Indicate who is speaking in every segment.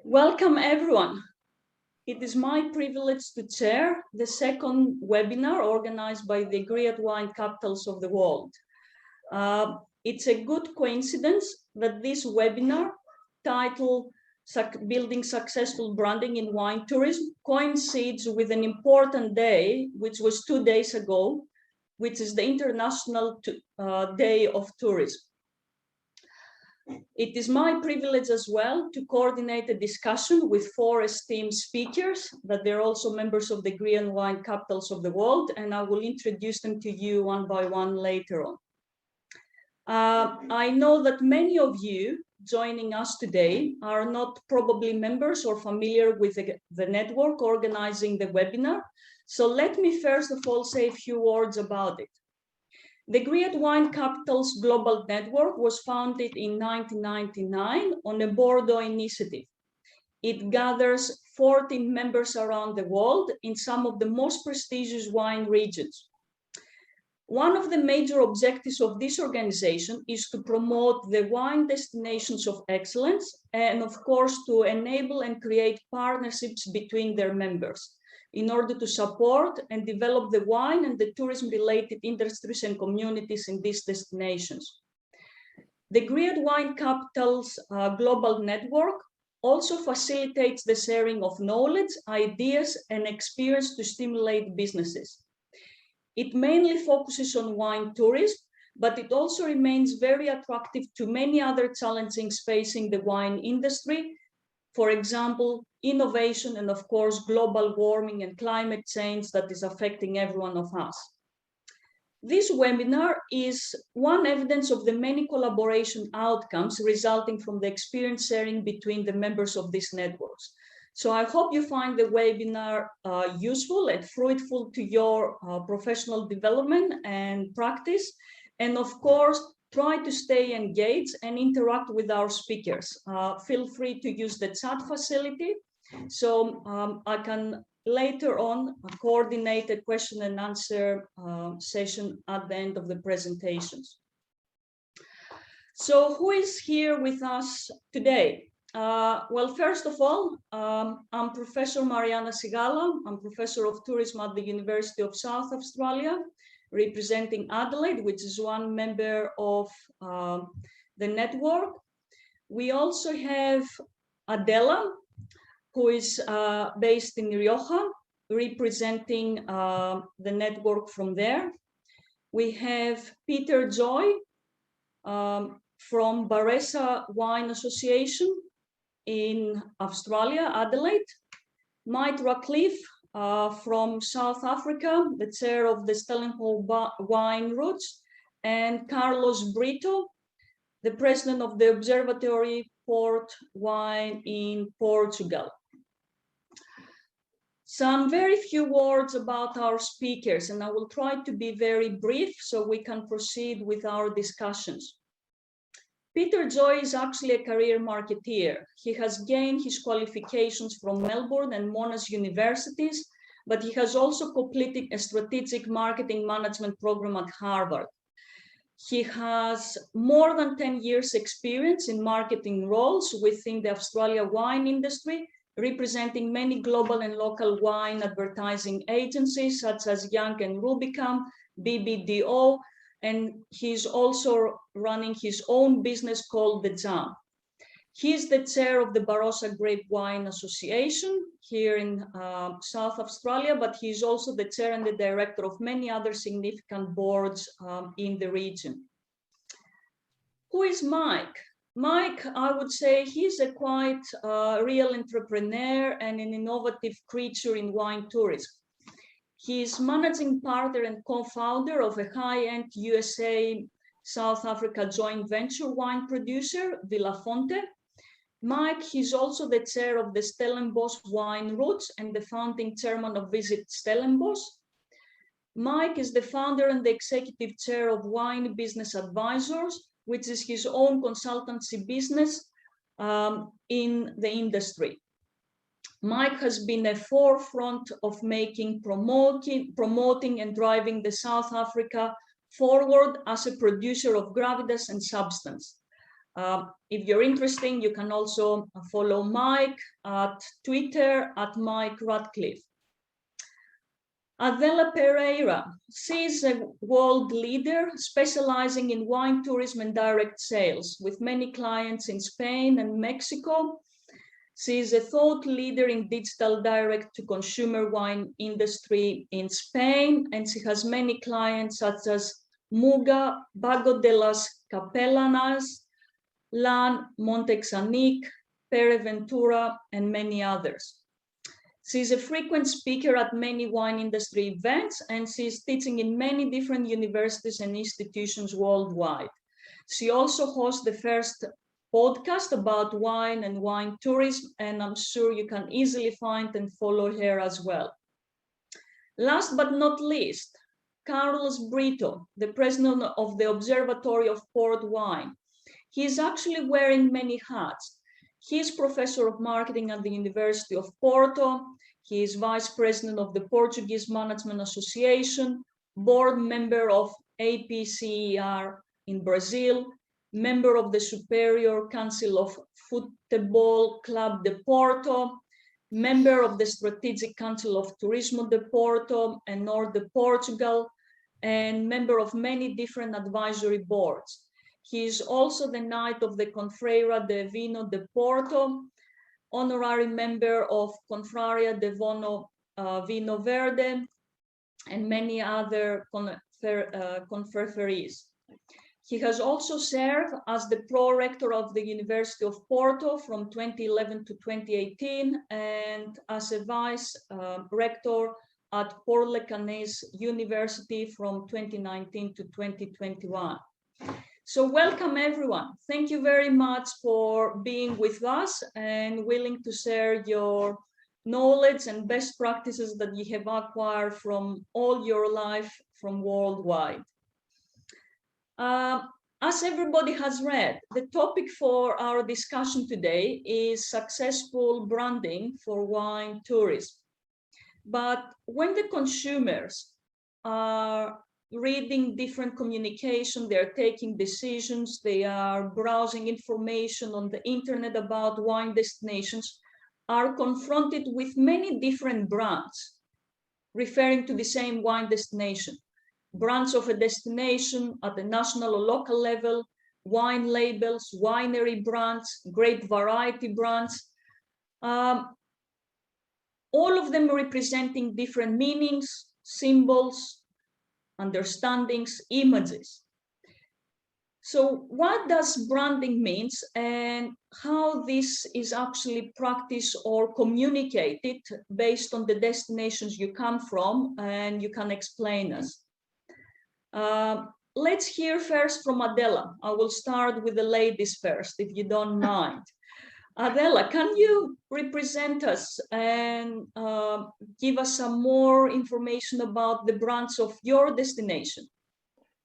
Speaker 1: Welcome everyone. It is my privilege to chair the second webinar organized by the Great Wine Capitals of the World. It's a good coincidence that this webinar, titled Building Successful Branding in Wine Tourism, coincides with an important day, which was 2 days ago, which is the International Day of Tourism. It is my privilege as well to coordinate a discussion with 4 esteemed speakers, that they're also members of the Great Wine Capitals of the World, and I will introduce them to you one by one later on. I know that many of you joining us today are not probably members or familiar with the network organizing the webinar, so let me first of all say a few words about it. The Great Wine Capitals Global Network was founded in 1999 on a Bordeaux initiative. It gathers 14 members around the world in some of the most prestigious wine regions. One of the major objectives of this organization is to promote the wine destinations of excellence and, of course, to enable and create partnerships between their members in order to support and develop the wine and the tourism-related industries and communities in these destinations. The Great Wine Capitals Global Network also facilitates the sharing of knowledge, ideas, and experience to stimulate businesses. It mainly focuses on wine tourism, but it also remains very attractive to many other challenges facing the wine industry. For example, innovation and, of course, global warming and climate change that is affecting every one of us. This webinar is one evidence of the many collaboration outcomes resulting from the experience sharing between the members of these networks. So I hope you find the webinar useful and fruitful to your professional development and practice. And of course, try to stay engaged and interact with our speakers. Feel free to use the chat facility. So I can later on coordinate a question and answer session at the end of the presentations. So who is here with us today? Well, first of all, I'm Professor Mariana Sigala. I'm Professor of Tourism at the University of South Australia, representing Adelaide, which is one member of the network. We also have Adela, who is based in Rioja, representing the network from there. We have Peter Joy from Barossa Wine Association in Australia, Adelaide. Mike Ratcliffe from South Africa, the chair of the Stellenbosch Wine Routes, and Carlos Brito, the president of the Observatory Port Wine in Portugal. Some very few words about our speakers, and I will try to be very brief so we can proceed with our discussions. Peter Joy is actually a career marketeer. He has gained his qualifications from Melbourne and Monash universities, but he has also completed a strategic marketing management program at Harvard. He has more than 10 years experience in marketing roles within the Australia wine industry, representing many global and local wine advertising agencies such as Young and Rubicam, BBDO, and he's also running his own business called The Jam. He's the chair of the Barossa Grape Wine Association here in South Australia, but he's also the chair and the director of many other significant boards in the region. Who is Mike? Mike, I would say he's a quite real entrepreneur and an innovative creature in wine tourism. He is managing partner and co-founder of a high-end USA South Africa joint venture wine producer, Villa Fonte. Mike, he's also the chair of the Stellenbosch Wine Routes and the founding chairman of Visit Stellenbosch. Mike is the founder and the executive chair of Wine Business Advisors, which is his own consultancy business in the industry. Mike has been a forefront of promoting and driving the South Africa forward as a producer of gravitas and substance. If you're interested, you can also follow Mike at Twitter at Mike Radcliffe. Adela Pereira, she is a world leader specializing in wine tourism and direct sales with many clients in Spain and Mexico. She is a thought leader in digital direct-to-consumer wine industry in Spain, and she has many clients such as Muga, Bago de las Capellanas, Lan, Montexanic, Pereventura, and many others. She is a frequent speaker at many wine industry events, and she is teaching in many different universities and institutions worldwide. She also hosts the first podcast about wine and wine tourism, and I'm sure you can easily find and follow her as well. Last but not least, Carlos Brito, the president of the Observatory of Port Wine. He is actually wearing many hats. He is professor of marketing at the University of Porto. He is vice president of the Portuguese Management Association, board member of APCER in Brazil, member of the Superior Council of Futebol Club de Porto, member of the Strategic Council of Turismo de Porto and North de Portugal, and member of many different advisory boards. He is also the Knight of the Confreira de Vino de Porto, honorary member of Confraria de Vino Verde, and many other confreries. He has also served as the pro-rector of the University of Porto from 2011 to 2018, and as a vice rector at Port-le-Canet University from 2019 to 2021. So welcome everyone. Thank you very much for being with us and willing to share your knowledge and best practices that you have acquired from all your life from worldwide. As everybody has read, the topic for our discussion today is successful branding for wine tourism. But when the consumers are reading different communication, they're taking decisions, they are browsing information on the internet about wine destinations, are confronted with many different brands referring to the same wine destination. Brands of a destination at the national or local level, wine labels, winery brands, grape variety brands, all of them representing different meanings, symbols, understandings, images. So what does branding means and how this is actually practiced or communicated based on the destinations you come from, and you can explain us. Let's hear first from Adela. I will start with the ladies first, if you don't mind. Adela, can you represent us and give us some more information about the brands of your destination?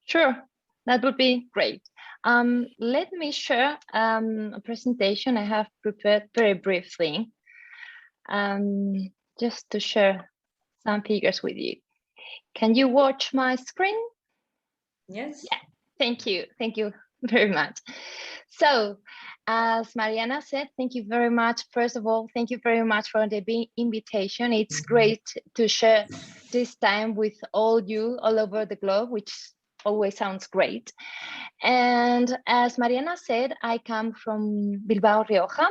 Speaker 2: Sure, that would be great. Let me share a presentation I have prepared very briefly, just to share some figures with you. Can you watch my screen?
Speaker 1: Yes.
Speaker 2: Yeah, thank you very much. So, as Mariana said, thank you very much. First of all, thank you very much for the invitation. It's great to share this time with all you all over the globe, which always sounds great. And as Mariana said, I come from Bilbao, Rioja.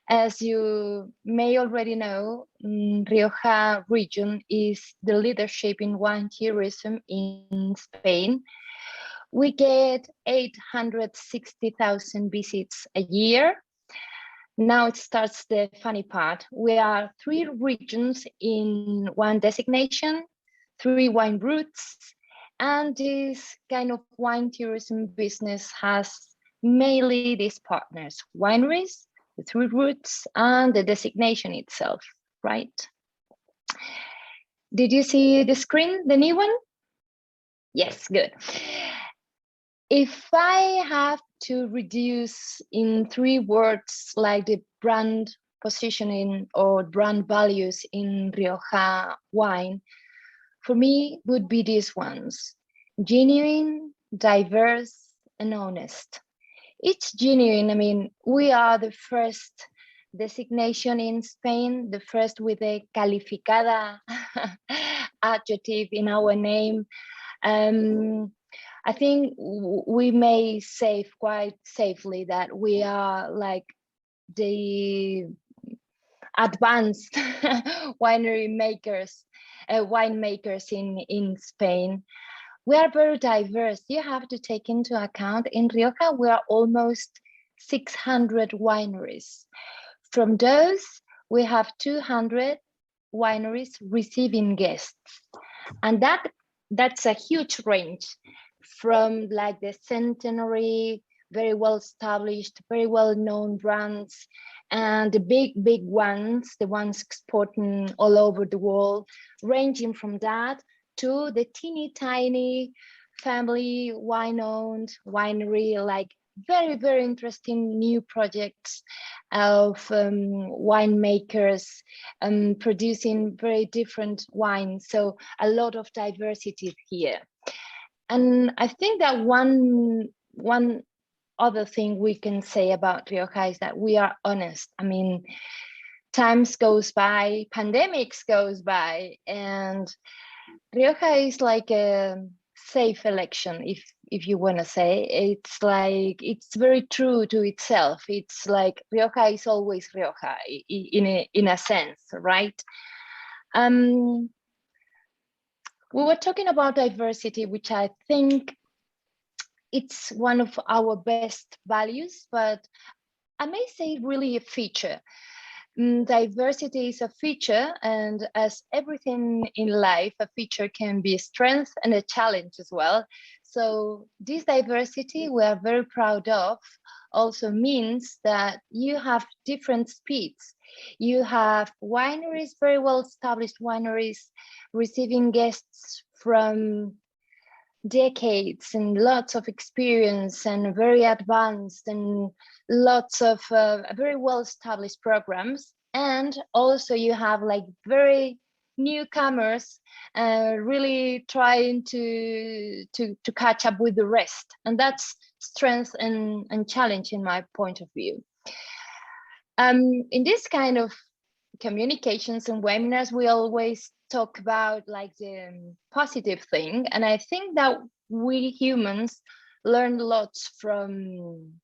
Speaker 2: As you may already know, Rioja region is the leadership in wine tourism in Spain. We get 860,000 visits a year. Now it starts the funny part. We are 3 regions in one designation, 3 wine routes, and this kind of wine tourism business has mainly these partners: wineries, the 3 routes, and the designation itself, right? Did you see the screen, the new one? Yes, good. If I have to reduce in 3 words, like the brand positioning or brand values in Rioja wine, for me would be these ones: genuine, diverse, and honest. It's genuine. I mean, we are the first designation in Spain, the first with a calificada adjective in our name. I think we may say quite safely that we are like the advanced winemakers in Spain. We are very diverse. You have to take into account in Rioja, we are almost 600 wineries. From those, we have 200 wineries receiving guests. And that's a huge range from like the centenary, very well established, very well known brands, and the big ones, the ones exporting all over the world, ranging from that to the teeny tiny family wine-owned winery, like very interesting new projects of winemakers producing very different wines. So a lot of diversity here. And I think that one other thing we can say about Rioja is that we are honest. I mean, times goes by, pandemics goes by, and Rioja is like a safe election, if you want to say. It's like, it's very true to itself. It's like Rioja is always Rioja in a sense, right? We were talking about diversity, which I think it's one of our best values, but I may say really a feature. Diversity is a feature, and as everything in life, a feature can be a strength and a challenge as well. So this diversity we are very proud of also means that you have different speeds. You have wineries, very well established wineries, receiving guests from decades and lots of experience and very advanced and lots of very well established programs. And also you have like very newcomers really trying to catch up with the rest. And that's strength and challenge in my point of view. In this kind of communications and webinars, we always talk about like the positive thing. And I think that we humans learn lots from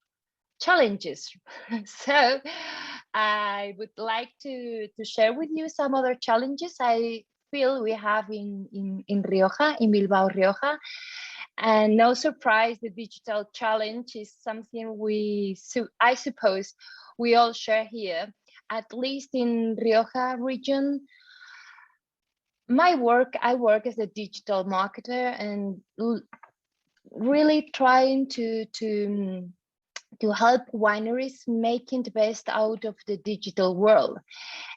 Speaker 2: challenges. So I would like to share with you some other challenges I feel we have in Rioja, in Bilbao, Rioja. And no surprise, the digital challenge is something I suppose we all share here, at least in Rioja region. I work as a digital marketer and really trying to help wineries making the best out of the digital world.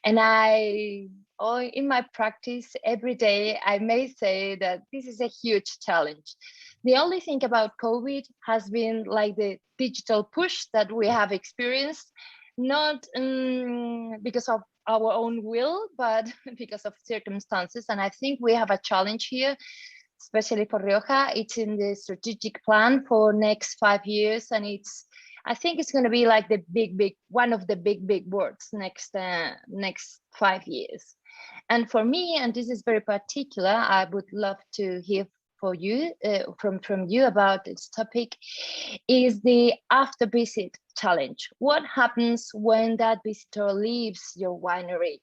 Speaker 2: And in my practice every day, I may say that this is a huge challenge. The only thing about COVID has been like the digital push that we have experienced, not because of our own will, but because of circumstances. And I think we have a challenge here, especially for Rioja. It's in the strategic plan for next 5 years. And I think it's going to be like the one of the big words next 5 years. And for me, and this is very particular, I would love to hear from you about this topic, is the after visit challenge. What happens when that visitor leaves your winery?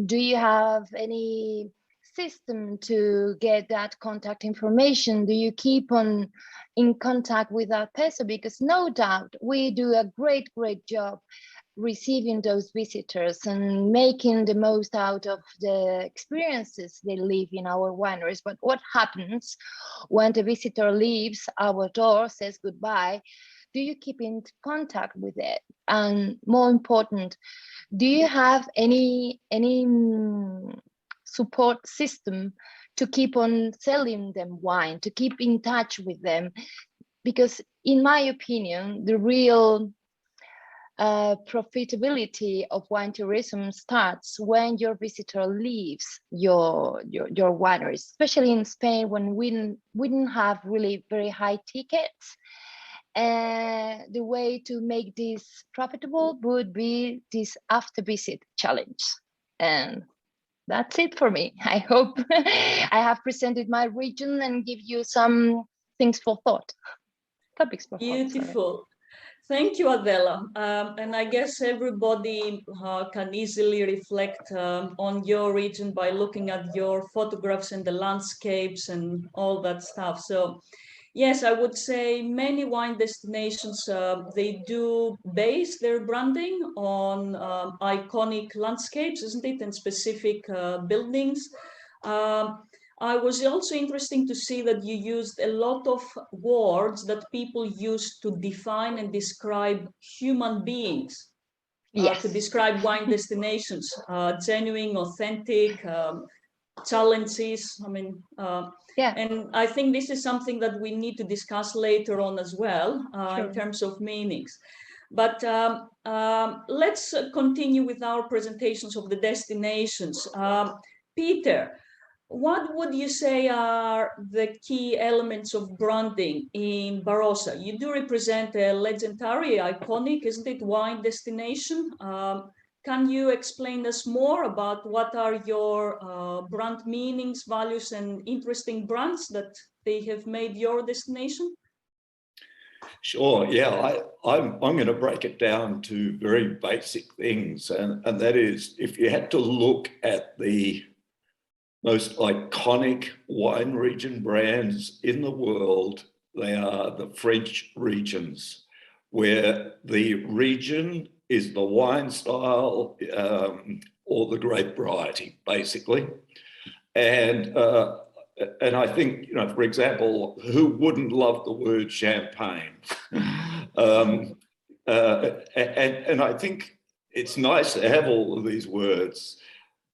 Speaker 2: Do you have any system to get that contact information? Do you keep on in contact with that person? Because no doubt we do a great job receiving those visitors and making the most out of the experiences they live in our wineries. But what happens when the visitor leaves our door, says goodbye? Do you keep in contact with it? And more important, do you have any support system to keep on selling them wine, to keep in touch with them? Because in my opinion, the real profitability of wine tourism starts when your visitor leaves your wineries, especially in Spain, when we didn't have really very high tickets. The way to make this profitable would be this after visit challenge. And that's it for me. I hope I have presented my region and give you some things for thought, topics for thought.
Speaker 1: Beautiful. Thank you, Adela. And I guess everybody can easily reflect on your region by looking at your photographs and the landscapes and all that stuff. So yes, I would say many wine destinations, they do base their branding on iconic landscapes, isn't it, and specific buildings. I was also interesting to see that you used a lot of words that people use to define and describe human beings,
Speaker 2: Yes.
Speaker 1: to describe wine destinations, genuine, authentic, challenges. I mean,
Speaker 2: yeah.
Speaker 1: And I think this is something that we need to discuss later on as well,
Speaker 2: Sure.
Speaker 1: in terms of meanings. But let's continue with our presentations of the destinations. Peter, what would you say are the key elements of branding in Barossa? You do represent a legendary, iconic, isn't it, wine destination? Can you explain us more about what are your brand meanings, values, and interesting brands that they have made your destination?
Speaker 3: Sure, yeah, I'm going to break it down to very basic things. And that is, if you had to look at the most iconic wine region brands in the world, they are the French regions, where the region is the wine style or the grape variety, basically. And I think, you know, for example, who wouldn't love the word champagne? And I think it's nice to have all of these words,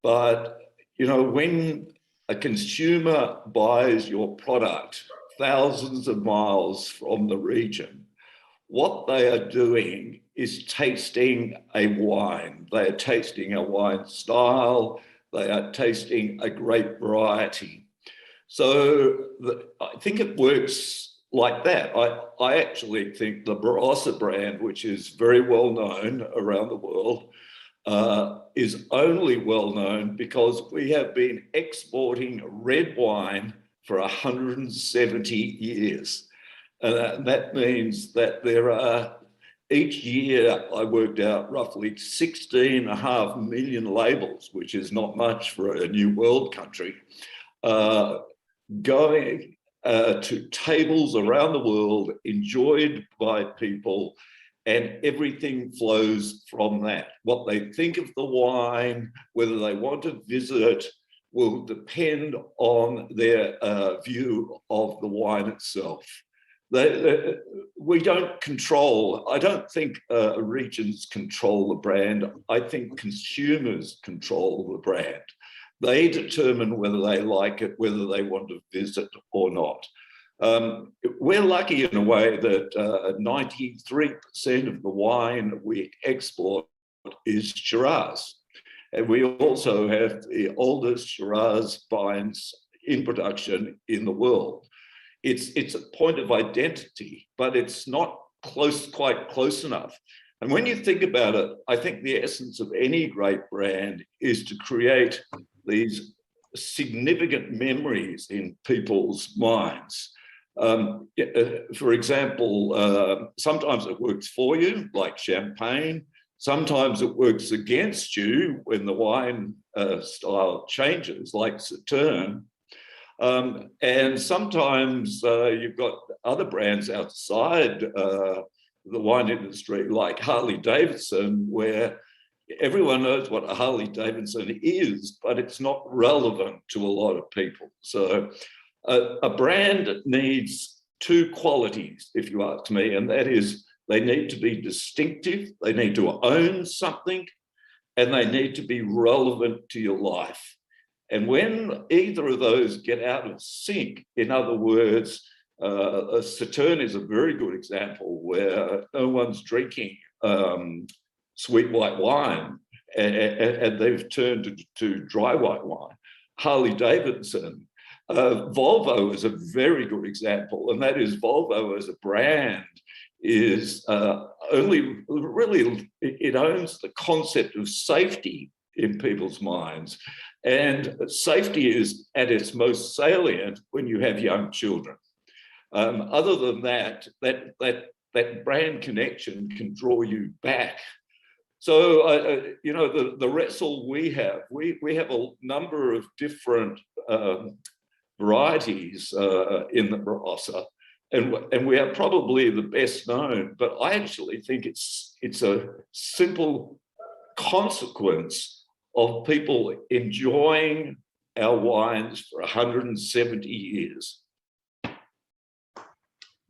Speaker 3: but you know, when a consumer buys your product thousands of miles from the region, what they are doing is tasting a wine. They are tasting a wine style. They are tasting a grape variety. So I think it works like that. I actually think the Barossa brand, which is very well known around the world, is only well known because we have been exporting red wine for 170 years. And that means that there are, each year I worked out roughly 16.5 million labels, which is not much for a new world country, going to tables around the world, enjoyed by people, and everything flows from that. What they think of the wine, whether they want to visit, will depend on their view of the wine itself. We don't control, I don't think regions control the brand. I think consumers control the brand. They determine whether they like it, whether they want to visit or not. We're lucky in a way that 93% of the wine we export is Shiraz. And we also have the oldest Shiraz vines in production in the world. It's a point of identity, but it's not quite close enough. And when you think about it, I think the essence of any great brand is to create these significant memories in people's minds. For example, sometimes it works for you, like champagne. Sometimes it works against you when the wine style changes, like Sauterne. And sometimes you've got other brands outside the wine industry, like Harley Davidson, where everyone knows what a Harley Davidson is, but it's not relevant to a lot of people. So a brand needs two qualities, if you ask me, and that is they need to be distinctive, they need to own something, and they need to be relevant to your life. And when either of those get out of sync, in other words, Sauterne is a very good example where no one's drinking sweet white wine and they've turned to dry white wine. Harley Davidson, Volvo is a very good example, and that is Volvo as a brand is only really, it owns the concept of safety in people's minds. And safety is at its most salient when you have young children. Other than that, that brand connection can draw you back. So, you know, the wrestle we have a number of different varieties in the Barossa, and we are probably the best known, but I actually think it's a simple consequence of people enjoying our wines for 170 years.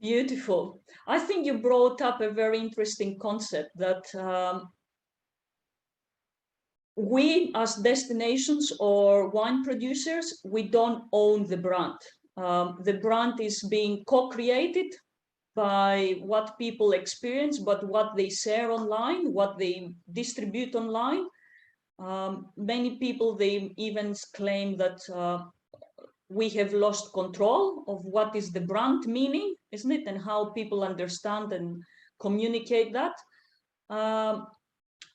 Speaker 1: Beautiful. I think you brought up a very interesting concept that we as destinations or wine producers, we don't own the brand. The brand is being co-created by what people experience, but what they share online, what they distribute online. Many people, they even claim that we have lost control of what is the brand meaning, isn't it? And how people understand and communicate that.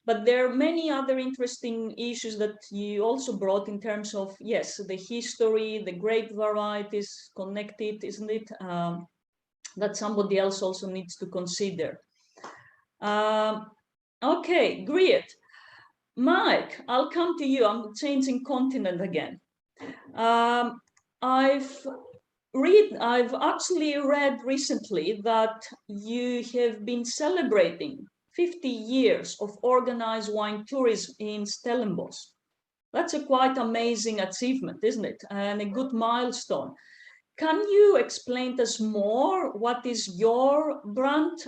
Speaker 1: But there are many other interesting issues that you also brought in terms of, yes, the history, the grape varieties connected, isn't it? That somebody else also needs to consider. Okay, great. Mike, I'll come to you. I'm changing continent again. I've actually read recently that you have been celebrating 50 years of organized wine tourism in Stellenbosch. That's a quite amazing achievement, isn't it? And a good milestone. Can you explain to us more what is your brand,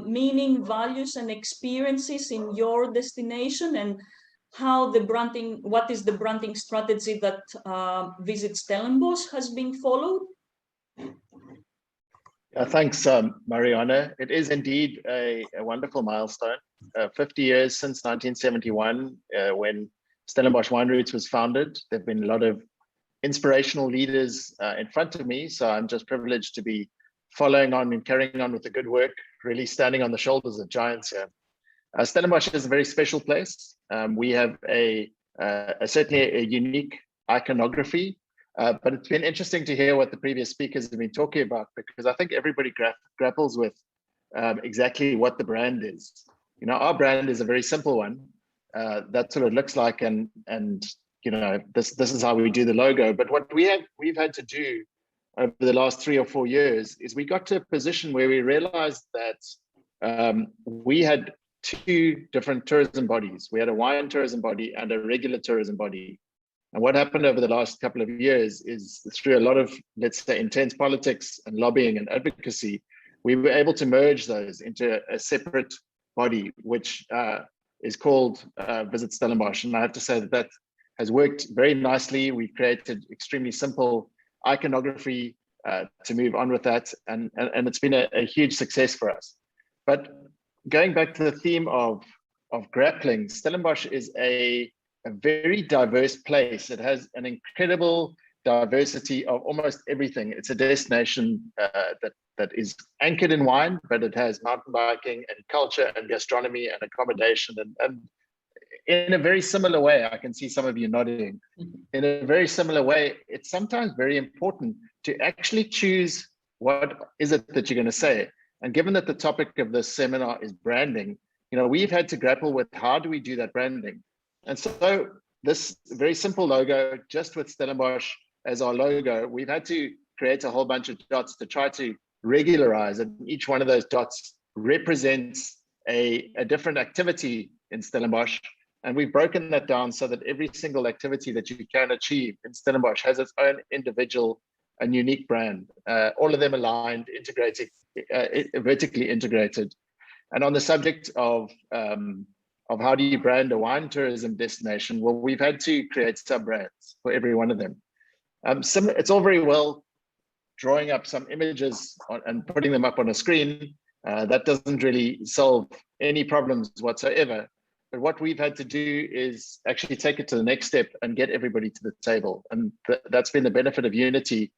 Speaker 1: meaning, values, and experiences in your destination, and how the branding, what is the branding strategy that Visit Stellenbosch has been followed?
Speaker 4: Thanks, Mariana. It is indeed a wonderful milestone. 50 years since 1971, when Stellenbosch Wine Roots was founded. There have been a lot of inspirational leaders in front of me, so I'm just privileged to be following on and carrying on with the good work, really standing on the shoulders of giants here. Stellenbosch is a very special place. We have certainly a unique iconography. But it's been interesting to hear what the previous speakers have been talking about, because I think everybody grapples with exactly what the brand is. You know, our brand is a very simple one. That's what it looks like, and you know, this is how we do the logo. But what we've had to do over the last 3 or 4 years is we got to a position where we realized that we had 2 different tourism bodies. We had a wine tourism body and a regular tourism body. And what happened over the last couple of years is, through a lot of, let's say, intense politics and lobbying and advocacy, we were able to merge those into a separate body, which is called Visit Stellenbosch. And I have to say that has worked very nicely. We created extremely simple iconography to move on with that. And it's been a huge success for us. But going back to the theme of grappling, Stellenbosch is a very diverse place. It has an incredible diversity of almost everything. It's a destination that is anchored in wine, but it has mountain biking and culture and gastronomy and accommodation. And in a very similar way, I can see some of you nodding. In a very similar way, it's sometimes very important to actually choose what is it that you're going to say. And given that the topic of this seminar is branding, you know, we've had to grapple with how do we do that branding. And so this very simple logo, just with Stellenbosch as our logo, we've had to create a whole bunch of dots to try to regularize it. Each one of those dots represents a different activity in Stellenbosch. And we've broken that down so that every single activity that you can achieve in Stellenbosch has its own individual and unique brand. All of them aligned, integrated, vertically integrated. And on the subject of how do you brand a wine tourism destination? Well, we've had to create sub-brands for every one of them. It's all very well drawing up some images and putting them up on a screen. That doesn't really solve any problems whatsoever. But what we've had to do is actually take it to the next step and get everybody to the table. And that's been the benefit of unity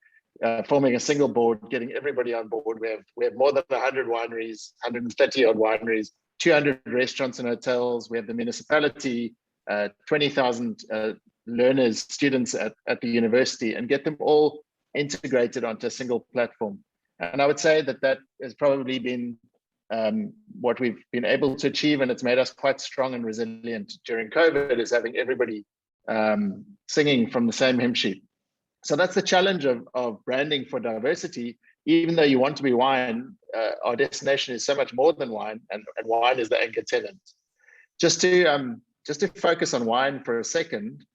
Speaker 4: forming a single board, getting everybody on board. We have more than 100 wineries, 130 odd wineries, 200 restaurants and hotels. We have the municipality, 20,000 learners, students at the university, and get them all integrated onto a single platform. And I would say that has probably been what we've been able to achieve, and it's made us quite strong and resilient during COVID, is having everybody singing from the same hymn sheet. So that's the challenge of branding for diversity. Even though you want to be wine, our destination is so much more than wine, and wine is the anchor tenant. Just to focus on wine for a second,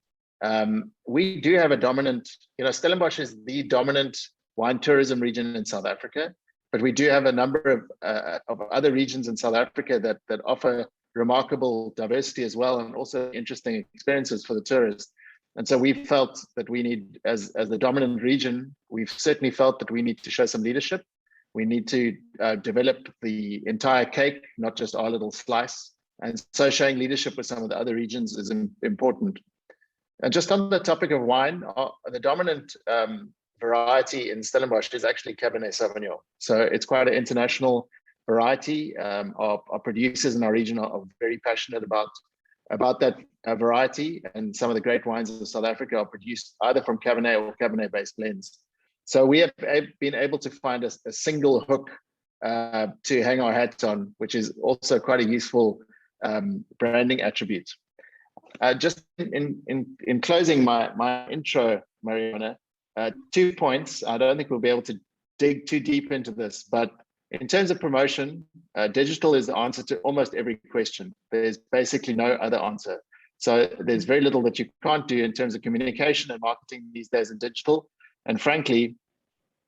Speaker 4: we do have a dominant, Stellenbosch is the dominant wine tourism region in South Africa, but we do have a number of other regions in South Africa that offer remarkable diversity as well, and also interesting experiences for the tourist. And so we felt that we need, as the dominant region, we've certainly felt that we need to show some leadership. We need to develop the entire cake, not just our little slice. And so showing leadership with some of the other regions is important. And just on the topic of wine, the dominant variety in Stellenbosch is actually Cabernet Sauvignon. So it's quite an international variety. Our producers in our region are very passionate about that variety, and some of the great wines of South Africa are produced either from Cabernet or Cabernet-based blends. So we have been able to find a single hook to hang our hats on, which is also quite a useful branding attribute. Just in closing my intro, Mariana, 2 points. I don't think we'll be able to dig too deep into this, but in terms of promotion, digital is the answer to almost every question. There's basically no other answer. So there's very little that you can't do in terms of communication and marketing these days in digital. And frankly,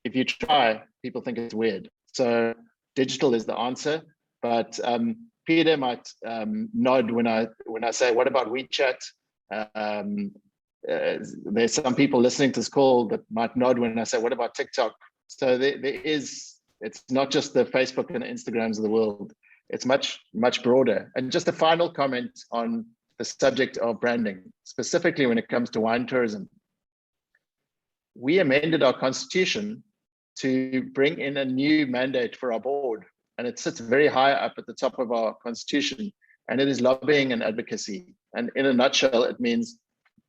Speaker 4: if you try, people think it's weird. So digital is the answer. But Peter might nod when I say, what about WeChat? There's some people listening to this call that might nod when I say, what about TikTok? So it's not just the Facebook and the Instagrams of the world. It's much, much broader. And just a final comment on the subject of branding, specifically when it comes to wine tourism. We amended our constitution to bring in a new mandate for our board, and it sits very high up at the top of our constitution, and it is lobbying and advocacy. And in a nutshell, it means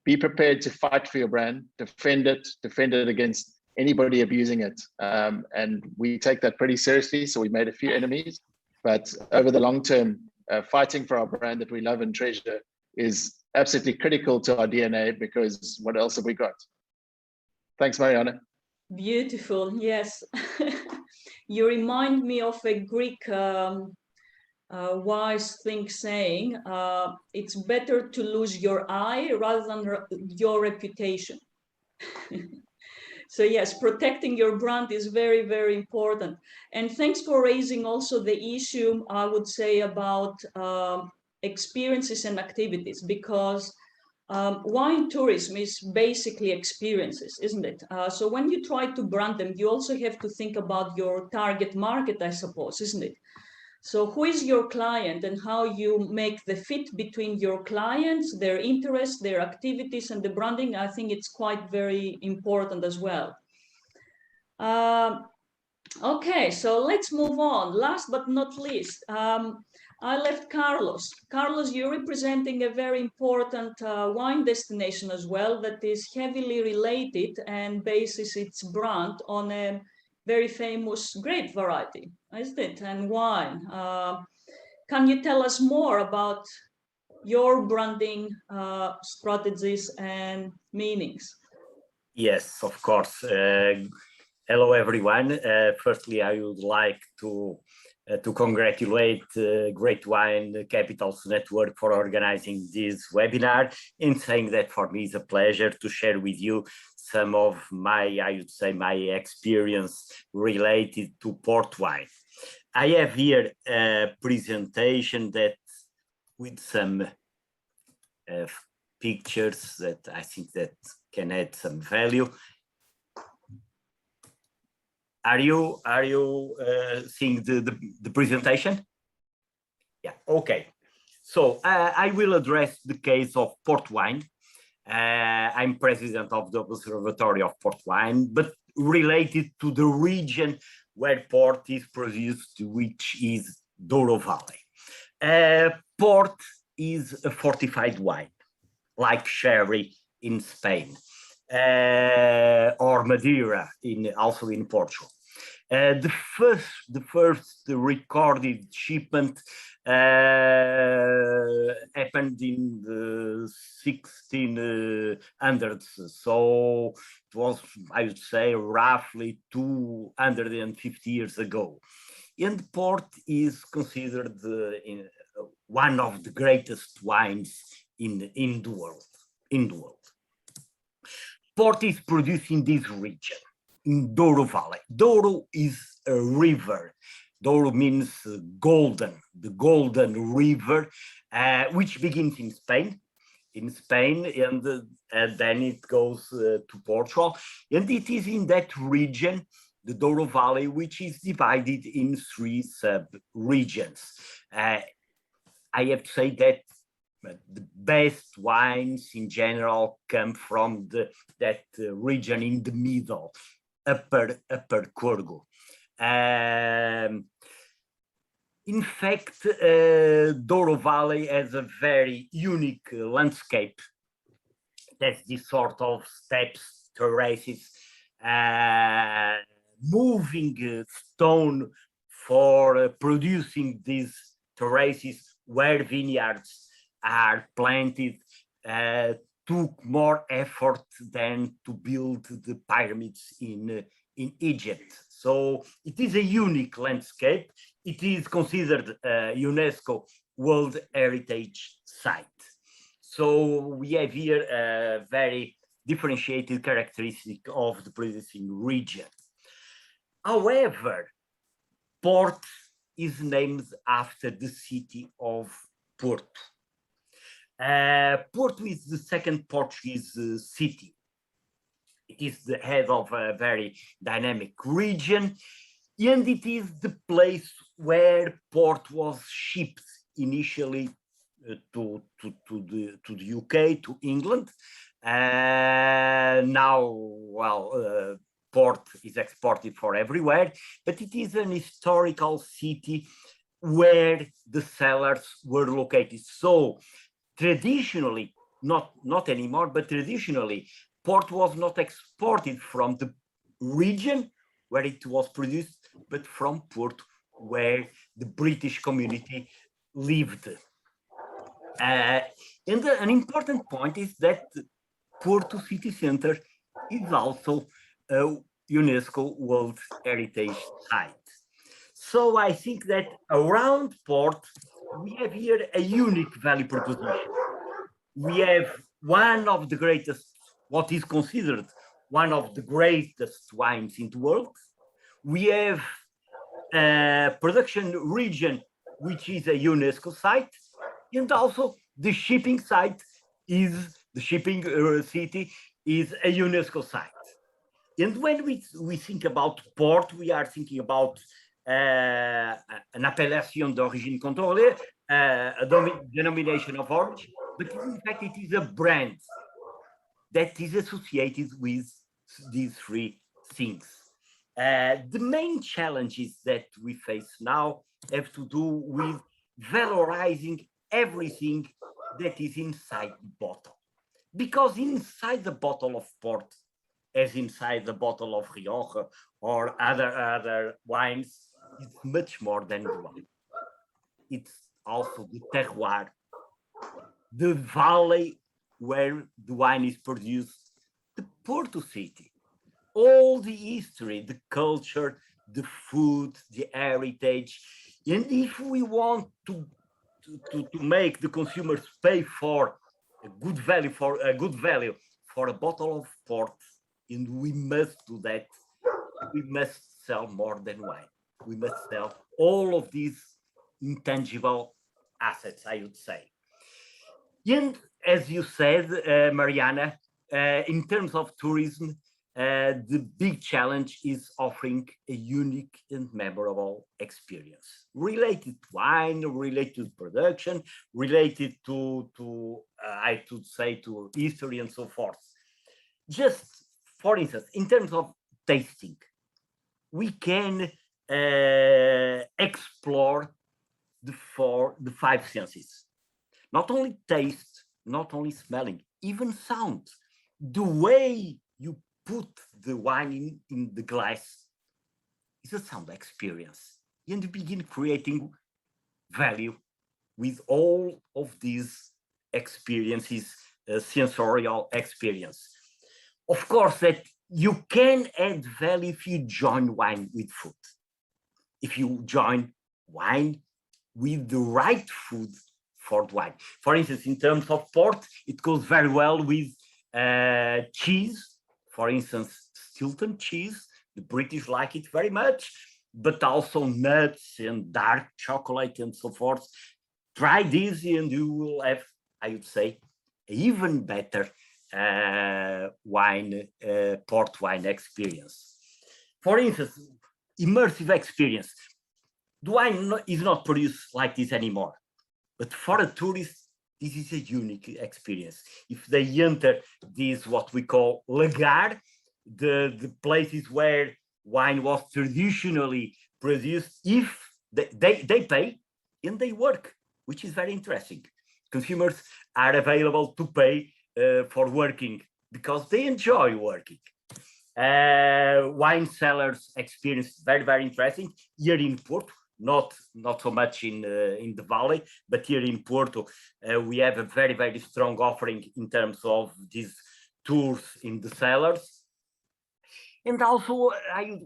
Speaker 4: be prepared to fight for your brand, defend it against anybody abusing it. And we take that pretty seriously. So we made a few enemies, but over the long term, fighting for our brand that we love and treasure is absolutely critical to our DNA, because what else have we got? Thanks, Mariana.
Speaker 1: Beautiful, yes. You remind me of a Greek wise thing saying, it's better to lose your eye rather than your reputation. So yes, protecting your brand is very, very important. And thanks for raising also the issue, I would say, about experiences and activities, because wine tourism is basically experiences, isn't it? So when you try to brand them, you also have to think about your target market, I suppose, isn't it? So who is your client, and how you make the fit between your clients, their interests, their activities, and the branding. I think it's quite very important as well. Okay, so let's move on. Last but not least, I left Carlos. Carlos, you're representing a very important wine destination as well that is heavily related and bases its brand on a very famous grape variety, isn't it? And wine. Can you tell us more about your branding strategies and meanings?
Speaker 5: Yes, of course. Hello, everyone. Firstly, I would like to congratulate Great Wine Capitals Network for organizing this webinar, and saying that for me it's a pleasure to share with you some of my, I would say, my experience related to port wine. I have here a presentation that with some pictures that I think that can add some value. Are you seeing the presentation? Yeah, okay. So I will address the case of port wine. I'm president of the Observatory of Port Wine, but related to the region where port is produced, which is Douro Valley. Port is a fortified wine, like sherry in Spain, or Madeira also in Portugal. The first recorded shipment happened in the 1600s, so it was, I would say, roughly 250 years ago. And port is considered one of the greatest wines in the world. Port is produced in this region, in Douro Valley. Douro is a river. Douro means golden, the golden river, which begins in Spain, and then it goes to Portugal. And it is in that region, the Douro Valley, which is divided in 3 sub-regions. I have to say that the best wines in general come from that region in the middle, upper Corgo. In fact, Douro Valley has a very unique landscape. That's this sort of steps, terraces, moving stone for producing these terraces where vineyards are planted. Took more effort than to build the pyramids in Egypt. So it is a unique landscape. It is considered a UNESCO World Heritage Site. So we have here a very differentiated characteristic of the producing region. However, port is named after the city of Porto. Porto is the second Portuguese city. It is the head of a very dynamic region, and it is the place where port was shipped initially to the UK, to England. Now, well, port is exported for everywhere, but it is an historical city where the cellars were located. So traditionally, not anymore, but traditionally, port was not exported from the region where it was produced, but from Porto, where the British community lived. And an important point is that Porto City Centre is also a UNESCO World Heritage Site. So I think that around port, we have here a unique value proposition. We have one of the greatest, what is considered one of the greatest wines in the world. We have a production region, which is a UNESCO site, and also the shipping site is, the shipping city is a UNESCO site. And when we think about port, we are thinking about an appellation d'origine contrôlée, a denomination of origin, but in fact it is a brand that is associated with these 3 things. The main challenges that we face now have to do with valorizing everything that is inside the bottle. Because inside the bottle of port, as inside the bottle of Rioja or other wines, it's much more than the wine. It's also the terroir, the valley where the wine is produced, the Porto city, all the history, the culture, the food, the heritage. And if we want to make the consumers pay for a good value for a bottle of port, and we must do that, we must sell more than wine. We must sell all of these intangible assets, I would say. And as you said, Mariana, in terms of tourism, the big challenge is offering a unique and memorable experience related to wine, related to production, related to I should say, to history and so forth. Just for instance, in terms of tasting. We can explore the five senses. Not only taste, not only smelling, even sound. The way you put the wine in the glass is a sound experience. And you begin creating value with all of these experiences, sensorial experience. Of course, that you can add value if you join wine with food. If you join wine with the right food for the wine. For instance, in terms of port, it goes very well with cheese. For instance, Stilton cheese. The British like it very much, but also nuts and dark chocolate and so forth. Try this and you will have, I would say, even better port wine experience. For instance, immersive experience. The wine is not produced like this anymore, but for a tourist, this is a unique experience. If they enter this, what we call lagar, the places where wine was traditionally produced, if they pay and they work, which is very interesting. Consumers are available to pay for working because they enjoy working. Wine cellars experience very, very interesting. Here in Porto, not so much in the valley, but here in Porto, we have a very, very strong offering in terms of these tours in the cellars. And also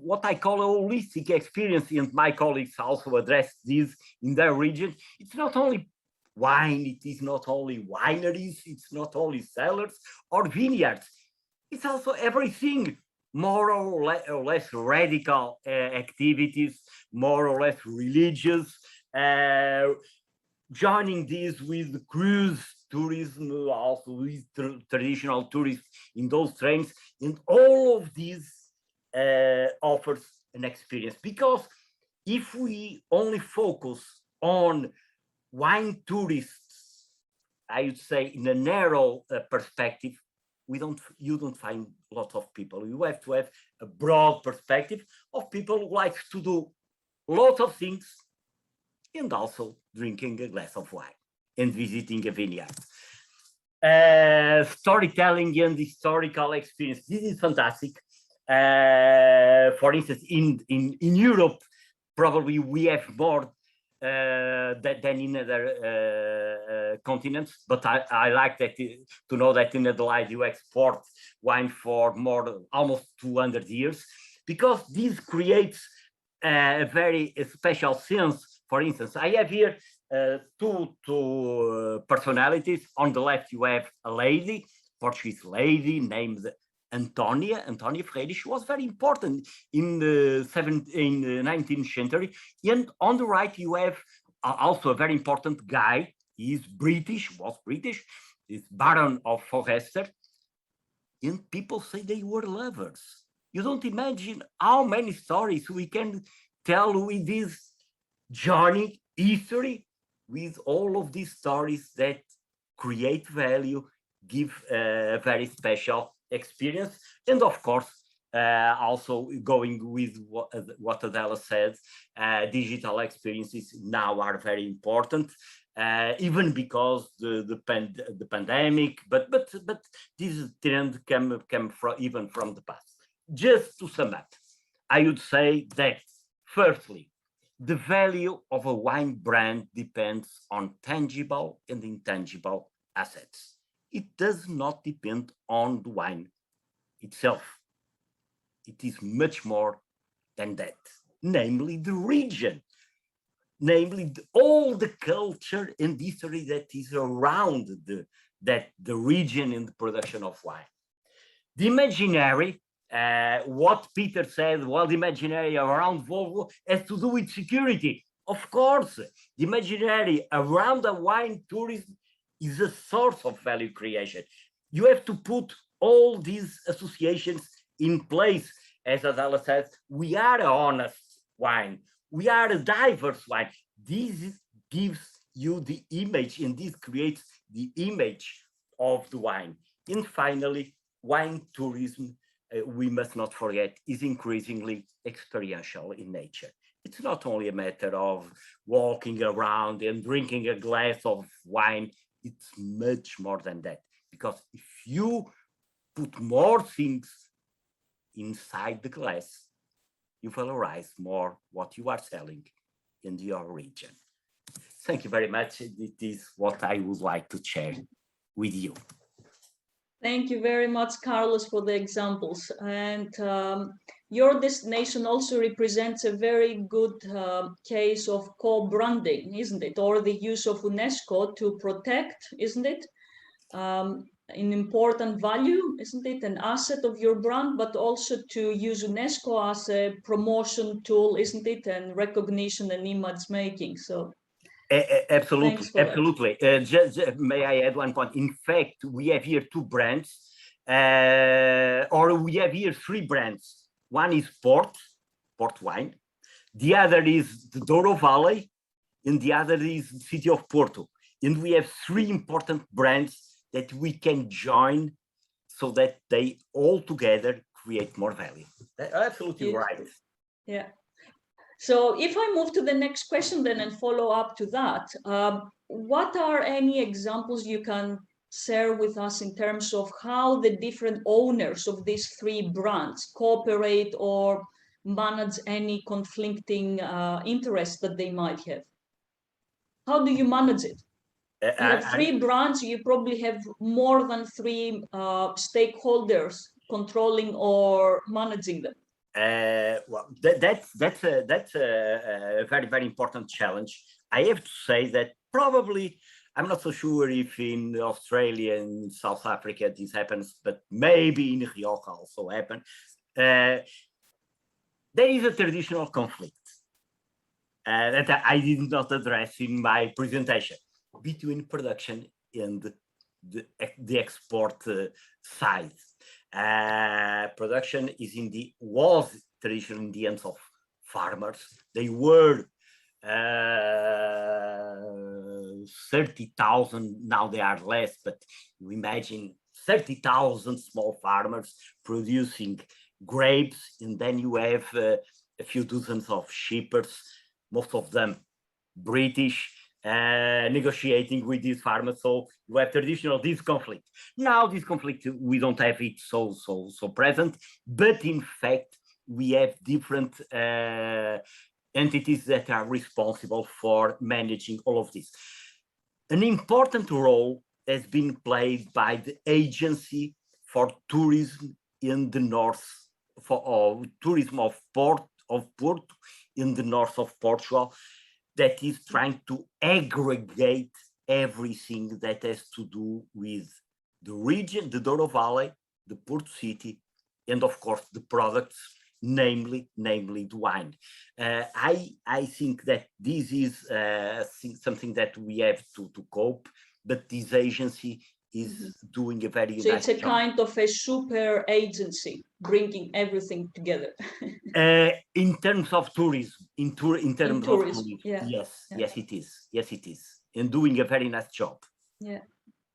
Speaker 5: what I call a holistic experience, and my colleagues also address this in their region. It's not only wine, it is not only wineries, it's not only cellars or vineyards. It's also everything, more or less radical activities, more or less religious, joining this with cruise tourism, also with traditional tourists in those trains, and all of these offers an experience. Because if we only focus on wine tourists, I would say in a narrow perspective, you don't find lots of people. You have to have a broad perspective of people who like to do lots of things and also drinking a glass of wine and visiting a vineyard. Storytelling and historical experience. This is fantastic. For instance, in Europe, probably we have more than in other continents, but I like that to know that in Adelaide you export wine for almost 200 years, because this creates a very special sense. For instance, I have here two personalities. On the left you have a lady, Portuguese lady named Antonia Ferreira. She was very important in the 19th century. And on the right, you have also a very important guy. He is British, was British, is Baron of Forrester. And people say they were lovers. You don't imagine how many stories we can tell with this journey, history, with all of these stories that create value, give a very special experience. And of course, also going with what Adela said, digital experiences now are very important, even because the pandemic, but this trend came from even from the past. Just to sum up, I would say that firstly, the value of a wine brand depends on tangible and intangible assets. It does not depend on the wine itself. It is much more than that, namely the region, namely all the culture and history that is around the region and the production of wine. The imaginary, what Peter said, well, the imaginary around Volvo has to do with security. Of course, the imaginary around the wine tourism is a source of value creation. You have to put all these associations in place. As Adela says, we are an honest wine. We are a diverse wine. This gives you the image, and this creates the image of the wine. And finally, wine tourism we must not forget, is increasingly experiential in nature. It's not only a matter of walking around and drinking a glass of wine. It's much more than that. Because if you put more things inside the glass, you valorize more what you are selling in your region. Thank you very much. It is what I would like to share with you.
Speaker 1: Thank you very much, Carlos, for the examples. And your destination also represents a very good case of co-branding, isn't it? Or the use of UNESCO to protect, isn't it? An important value, isn't it? An asset of your brand, but also to use UNESCO as a promotion tool, isn't it? And recognition and image making. So.
Speaker 5: Absolutely, absolutely. Just may I add one point? In fact, we have here two brands, or we have here three brands. One is port wine. The other is the Douro Valley, and the other is the city of Porto. And we have three important brands that we can join so that they all together create more value. Absolutely right.
Speaker 1: Yeah. So if I move to the next question then and follow up to that, what are any examples you can share with us in terms of how the different owners of these three brands cooperate or manage any conflicting interests that they might have? How do you manage it? You have three brands, you probably have more than three stakeholders controlling or managing them.
Speaker 5: Well, that's a very, very important challenge. I have to say that probably, I'm not so sure if in Australia and South Africa this happens, but maybe in Rioja also happen. There is a traditional conflict that I did not address in my presentation between production and the export side. Production was traditionally in the hands of farmers. They were 30,000, now they are less, but you imagine 30,000 small farmers producing grapes, and then you have a few dozens of shippers, most of them British, negotiating with these farmers. So you have this conflict. Now this conflict, we don't have it so present, but in fact we have different entities that are responsible for managing all of this. An important role has been played by the Agency for Tourism in the North, for tourism of Porto in the north of Portugal, that is trying to aggregate everything that has to do with the region, the Douro Valley, the Porto City, and of course the products, namely the wine. I think that this is something that we have to cope, but this agency is doing a very nice job.
Speaker 1: So it's a kind of a super agency bringing everything together.
Speaker 5: In terms of tourism, in terms of tourism,
Speaker 1: yeah.
Speaker 5: Yes, it is, and doing a very nice job.
Speaker 1: Yeah,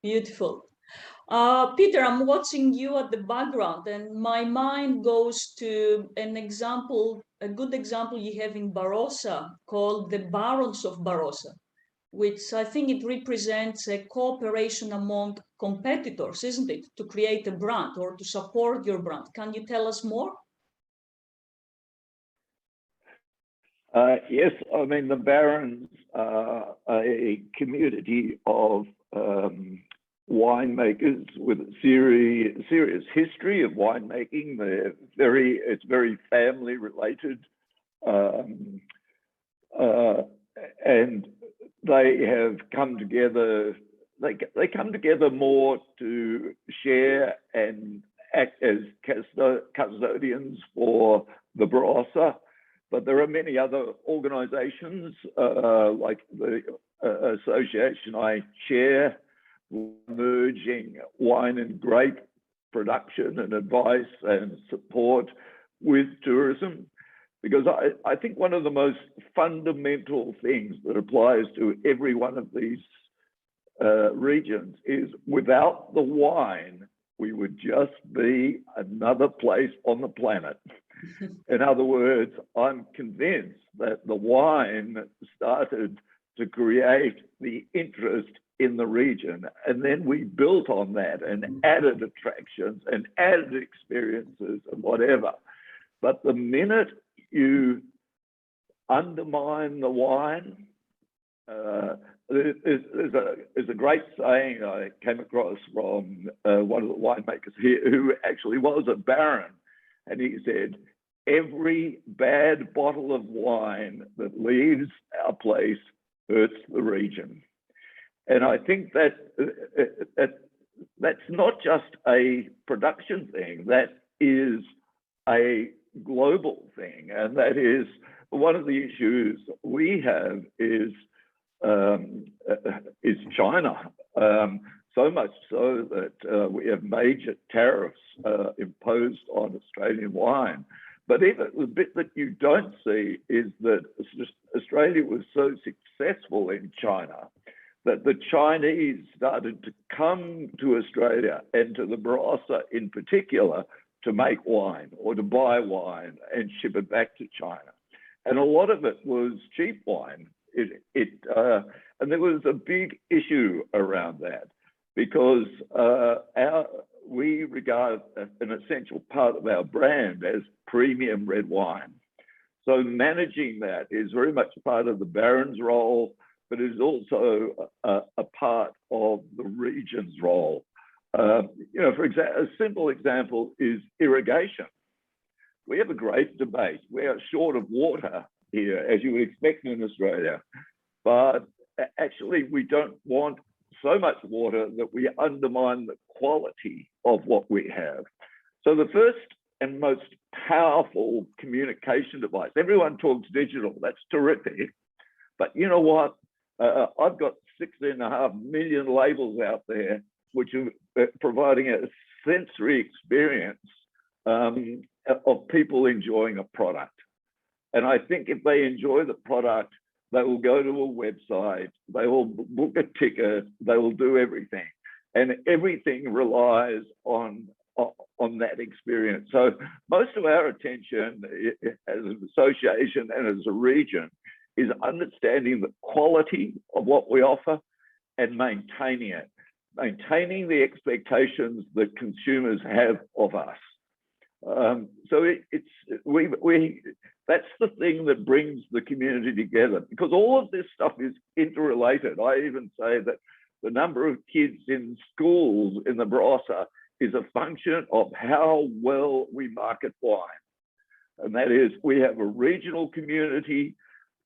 Speaker 1: beautiful. Peter, I'm watching you at the background, and my mind goes to an example, a good example you have in Barossa called the Barons of Barossa, which I think it represents a cooperation among competitors, isn't it, to create a brand or to support your brand. Can you tell us more?
Speaker 6: Yes, I mean, the Barons are a community of winemakers with a serious history of winemaking. It's very family related, and they have come together. They come together more to share and act as custodians for the Barossa. But there are many other organizations like the association I chair, merging wine and grape production and advice and support with tourism. Because I think one of the most fundamental things that applies to every one of these regions is without the wine, we would just be another place on the planet. In other words, I'm convinced that the wine started to create the interest in the region, and then we built on that and added attractions and added experiences and whatever. But the minute you undermine the wine, there's a great saying I came across from one of the winemakers here, who actually was a baron, and he said, "Every bad bottle of wine that leaves our place hurts the region." And I think that that's not just a production thing, that is a global thing. And that is one of the issues we have is China. So much so that we have major tariffs imposed on Australian wine. But even the bit that you don't see is that Australia was so successful in China that the Chinese started to come to Australia and to the Barossa in particular to make wine or to buy wine and ship it back to China. And a lot of it was cheap wine. And there was a big issue around that because we regard an essential part of our brand as premium red wine. So managing that is very much part of the Baron's role, but is also a part of the region's role. For example, a simple example is irrigation. We have a great debate. We are short of water here, as you would expect in Australia, but actually we don't want so much water that we undermine the quality of what we have. So the first and most powerful communication device, everyone talks digital, that's terrific, but you know what? I've got 16.5 million labels out there, which are providing a sensory experience of people enjoying a product. And I think if they enjoy the product, they will go to a website, they will book a ticket, they will do everything. And everything relies on that experience. So most of our attention as an association and as a region is understanding the quality of what we offer and maintaining it, maintaining the expectations that consumers have of us. So that's the thing that brings the community together, because all of this stuff is interrelated. I even say that the number of kids in schools in the Barossa is a function of how well we market wine. And that is, we have a regional community.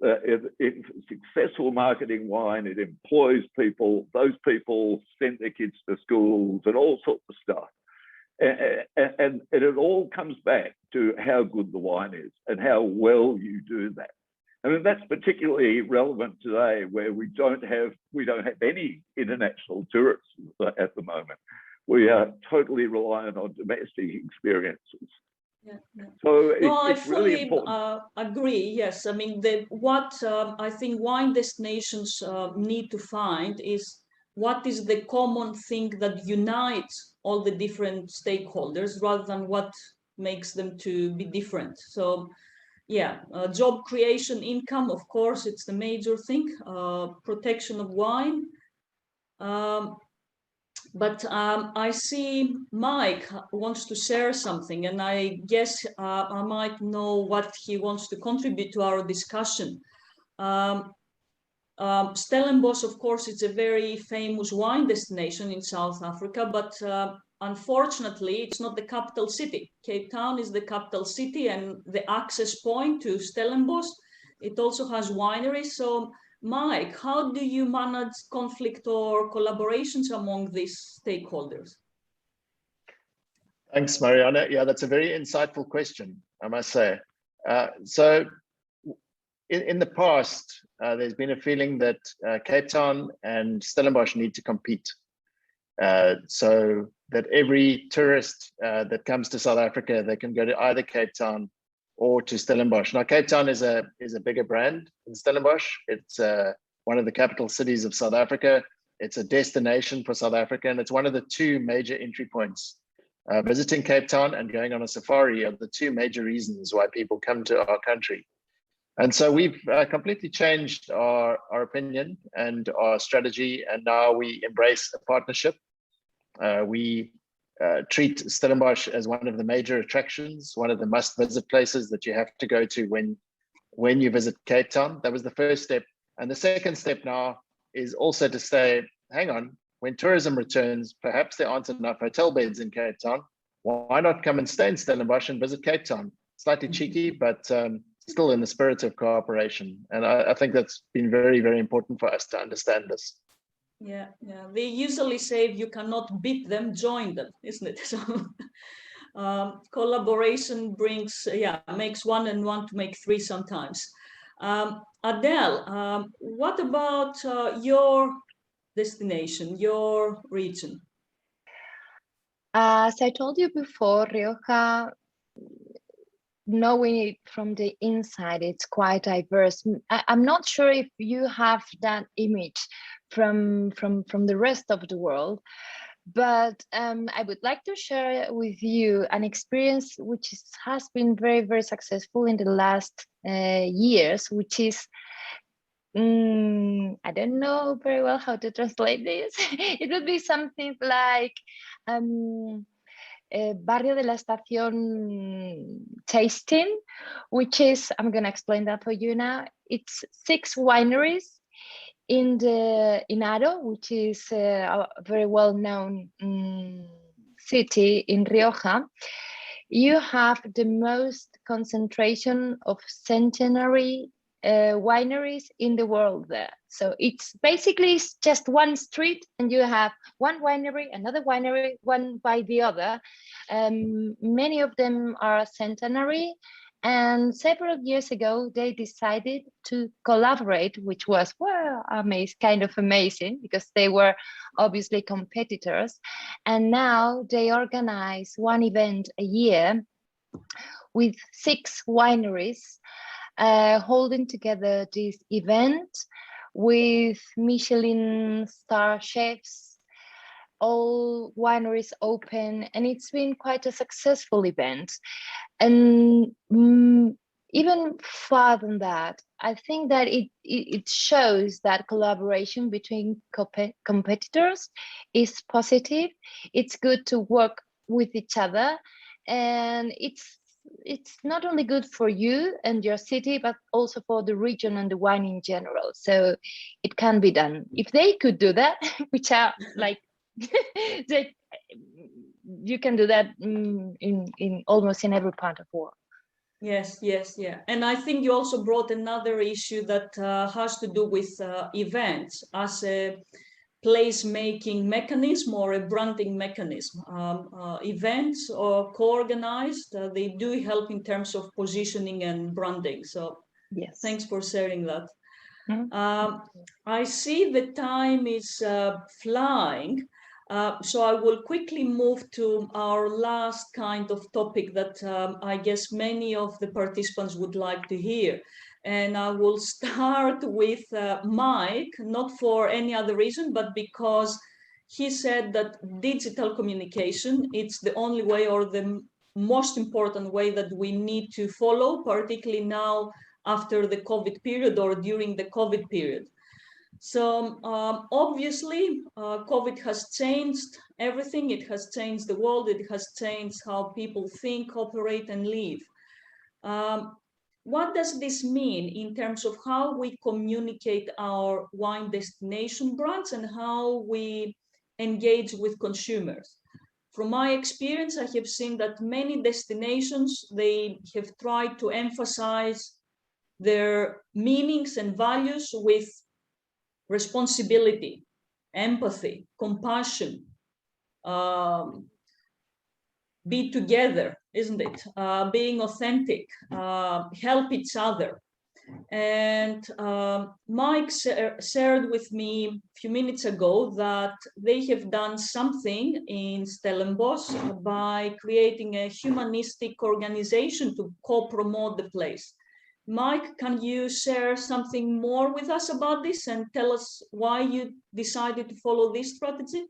Speaker 6: If successful marketing wine, it employs people. Those people send their kids to schools and all sorts of stuff. And it all comes back to how good the wine is and how well you do that. I mean, that's particularly relevant today, where we don't have any international tourists at the moment. We are totally reliant on domestic experiences.
Speaker 1: Yeah.
Speaker 6: So
Speaker 1: it's
Speaker 6: really
Speaker 1: fully
Speaker 6: important.
Speaker 1: agree. Yes, I mean what I think wine destinations need to find is what is the common thing that unites all the different stakeholders, rather than what makes them to be different. So, yeah, job creation, income, of course, it's the major thing. Protection of wine. But I see Mike wants to share something, and I guess I might know what he wants to contribute to our discussion. Stellenbosch, of course, it's a very famous wine destination in South Africa, but unfortunately, it's not the capital city. Cape Town is the capital city, and the access point to Stellenbosch, it also has wineries. So Mike, how do you manage conflict or collaborations among these stakeholders?
Speaker 4: Thanks, Mariana. Yeah, that's a very insightful question, I must say. So in the past, there's been a feeling that Cape Town and Stellenbosch need to compete. So that every tourist that comes to South Africa, they can go to either Cape Town or to Stellenbosch. Now, Cape Town is a bigger brand than Stellenbosch. It's one of the capital cities of South Africa. It's a destination for South Africa, and it's one of the two major entry points. Visiting Cape Town and going on a safari are the two major reasons why people come to our country. And so we've completely changed our opinion and our strategy, and now we embrace a partnership. We treat Stellenbosch as one of the major attractions, one of the must-visit places that you have to go to when you visit Cape Town. That was the first step. And the second step now is also to say, hang on, when tourism returns, perhaps there aren't enough hotel beds in Cape Town. Why not come and stay in Stellenbosch and visit Cape Town? Slightly cheeky, but still in the spirit of cooperation. And I think that's been very, very important for us to understand this.
Speaker 1: Yeah. They usually say if you cannot beat them, join them, isn't it? So collaboration makes one and one to make three sometimes. Adele, what about your destination, your region?
Speaker 2: As I told you before, Rioja, knowing it from the inside, it's quite diverse. I'm not sure if you have that image from the rest of the world, but I would like to share with you an experience which has been very, very successful in the last years, which is, I don't know very well how to translate this. It would be something like Barrio de la Estación tasting, which is, I'm going to explain that for you now. It's 6 wineries in Aro, which is a very well-known city in Rioja. You have the most concentration of centenary wineries in the world there. So it's basically just one street, and you have one winery, another winery, one by the other. Many of them are centenary, and several years ago they decided to collaborate, which was kind of amazing, because they were obviously competitors, and now they organize one event a year with 6 wineries holding together this event with Michelin star chefs, all wineries open, and it's been quite a successful event. And even far than that, I think that it shows that collaboration between competitors is positive. It's good to work with each other, and it's not only good for you and your city, but also for the region and the wine in general. So it can be done. If they could do that, which are like, you can do that in almost in every part of the world.
Speaker 1: Yes. And I think you also brought another issue that has to do with events as a place-making mechanism or a branding mechanism. Events or co-organized, they do help in terms of positioning and branding. So yes, thanks for sharing that. I see the time is flying. So I will quickly move to our last kind of topic that I guess many of the participants would like to hear. And I will start with Mike, not for any other reason, but because he said that digital communication, it's the only way or the most important way that we need to follow, particularly now after the COVID period or during the COVID period. So obviously, COVID has changed everything. It has changed the world. It has changed how people think, operate, and live. What does this mean in terms of how we communicate our wine destination brands and how we engage with consumers? From my experience, I have seen that many destinations, they have tried to emphasize their meanings and values with responsibility, empathy, compassion, be together, isn't it? Being authentic, help each other. And Mike shared with me a few minutes ago that they have done something in Stellenbosch by creating a humanistic organization to co-promote the place. Mike, can you share something more with us about this and tell us why you decided to follow this strategy?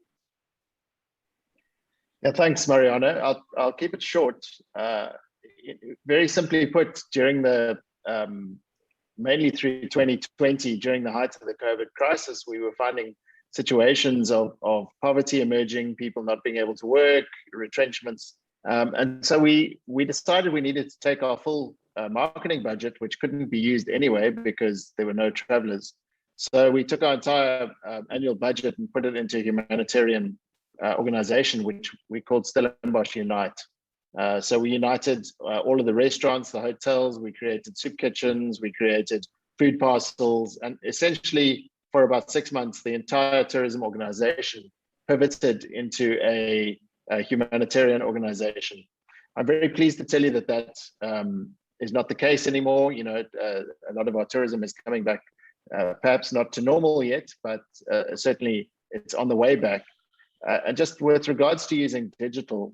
Speaker 4: Yeah, thanks, Mariana. I'll keep it short. Very simply put, during the mainly through 2020, during the height of the COVID crisis, we were finding situations of poverty emerging, people not being able to work, retrenchments. And so we decided we needed to take our full marketing budget, which couldn't be used anyway because there were no travelers. So we took our entire annual budget and put it into a humanitarian organization, which we called Stellenbosch Unite. So we united all of the restaurants, the hotels, we created soup kitchens, we created food parcels, and essentially for about 6 months, the entire tourism organization pivoted into a humanitarian organization. I'm very pleased to tell you that that is not the case anymore. You know, a lot of our tourism is coming back, perhaps not to normal yet, but certainly it's on the way back. And just with regards to using digital,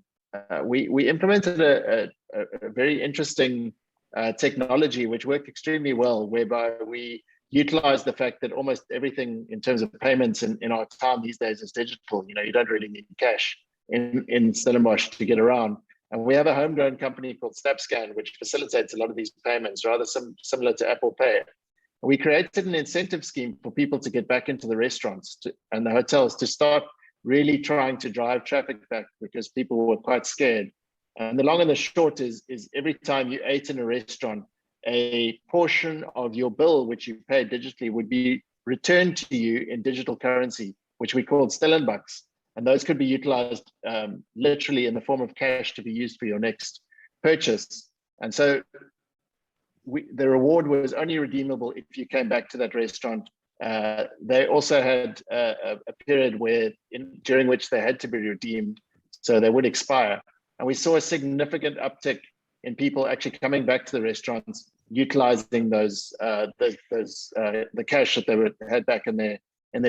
Speaker 4: we implemented a very interesting technology which worked extremely well, whereby we utilized the fact that almost everything in terms of payments in our town these days is digital. You know, you don't really need cash in Stellenbosch to get around. And we have a homegrown company called SnapScan, which facilitates a lot of these payments, rather similar to Apple Pay. We created an incentive scheme for people to get back into the restaurants and the hotels to start really trying to drive traffic back because people were quite scared. And the long and the short is every time you ate in a restaurant, a portion of your bill, which you paid digitally, would be returned to you in digital currency, which we called Stellenbucks. And those could be utilized literally in the form of cash to be used for your next purchase. And so the reward was only redeemable if you came back to that restaurant. They also had a period during which they had to be redeemed, so they would expire. And we saw a significant uptick in people actually coming back to the restaurants, utilizing the cash that they had back in their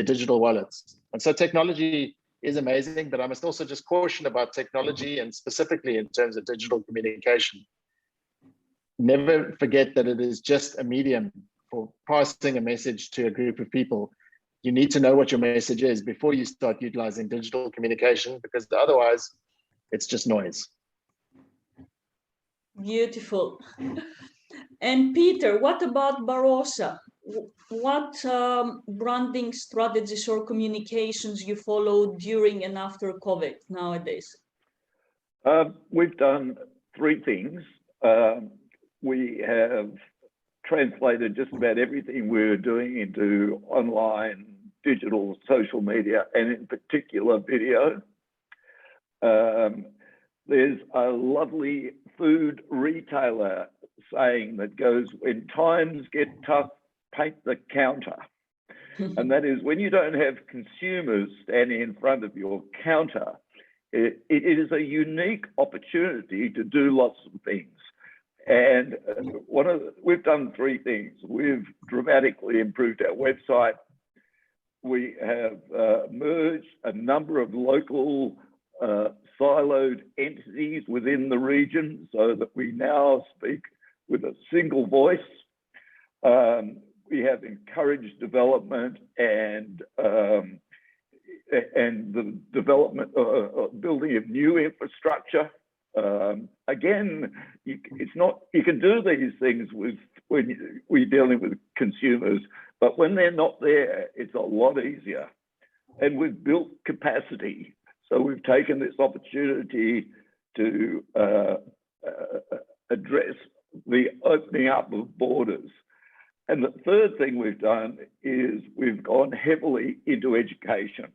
Speaker 4: digital wallets. And so technology is amazing, but I must also just caution about technology, and specifically in terms of digital communication. Never forget that it is just a medium for passing a message to a group of people. You need to know what your message is before you start utilizing digital communication, because otherwise it's just noise.
Speaker 1: Beautiful. And Peter, what about Barossa? What branding strategies or communications you follow during and after COVID nowadays?
Speaker 6: We've done 3 things. We have translated just about everything we're doing into online, digital, social media, and in particular video. There's a lovely food retailer saying that goes, when times get tough, paint the counter. And that is, when you don't have consumers standing in front of your counter, it is a unique opportunity to do lots of things. And we've done 3 things. We've dramatically improved our website. We have merged a number of local siloed entities within the region so that we now speak with a single voice. We have encouraged development and the development building of new infrastructure. Again, you can do these things when we're dealing with consumers, but when they're not there, it's a lot easier. And we've built capacity. So we've taken this opportunity to address the opening up of borders. And the third thing we've done is we've gone heavily into education.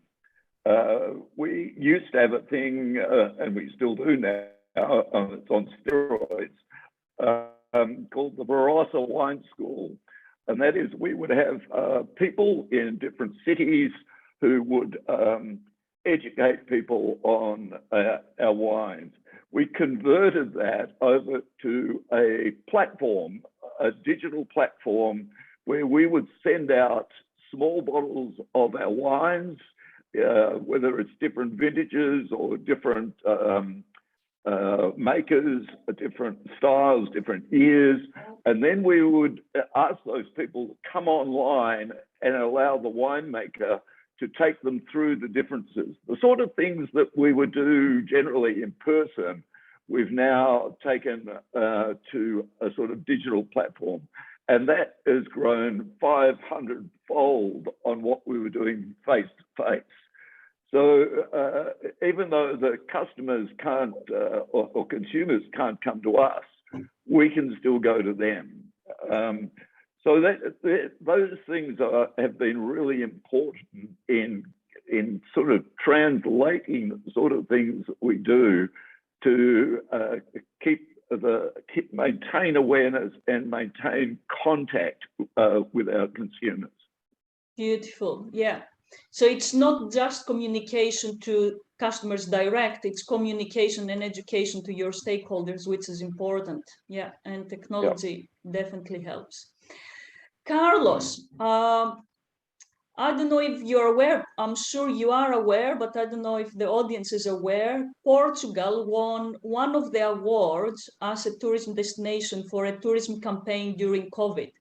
Speaker 6: We used to have a thing, and we still do now, it's on steroids, called the Barossa Wine School. And that is, we would have people in different cities who would educate people on our wines. We converted that over to a platform, a digital platform, where we would send out small bottles of our wines, whether it's different vintages or different makers, different styles, different years, and then we would ask those people to come online and allow the winemaker to take them through the differences. The sort of things that we would do generally in person, we've now taken to a sort of digital platform. And that has grown 500-fold on what we were doing face to face. So even though the customers can't or consumers can't come to us, we can still go to them. So those things have been really important in sort of translating the sort of things that we do to maintain awareness and maintain contact with our consumers.
Speaker 1: Beautiful, yeah. So it's not just communication to customers direct, it's communication and education to your stakeholders, which is important. Yeah, and technology definitely helps. Carlos, I don't know if you're aware, I'm sure you are aware, but I don't know if the audience is aware. Portugal won one of the awards as a tourism destination for a tourism campaign during COVID,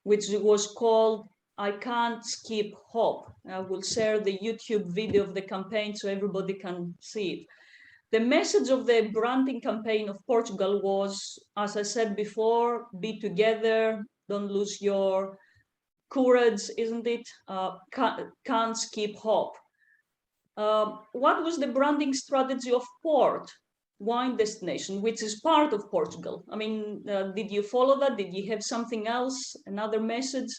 Speaker 1: which was called I Can't Skip Hope. I will share the YouTube video of the campaign so everybody can see it. The message of the branding campaign of Portugal was, as I said before, be together, don't lose your courage, isn't it? Can't skip hope. What was the branding strategy of Port, wine destination, which is part of Portugal? I mean, did you follow that? Did you have something else, another message?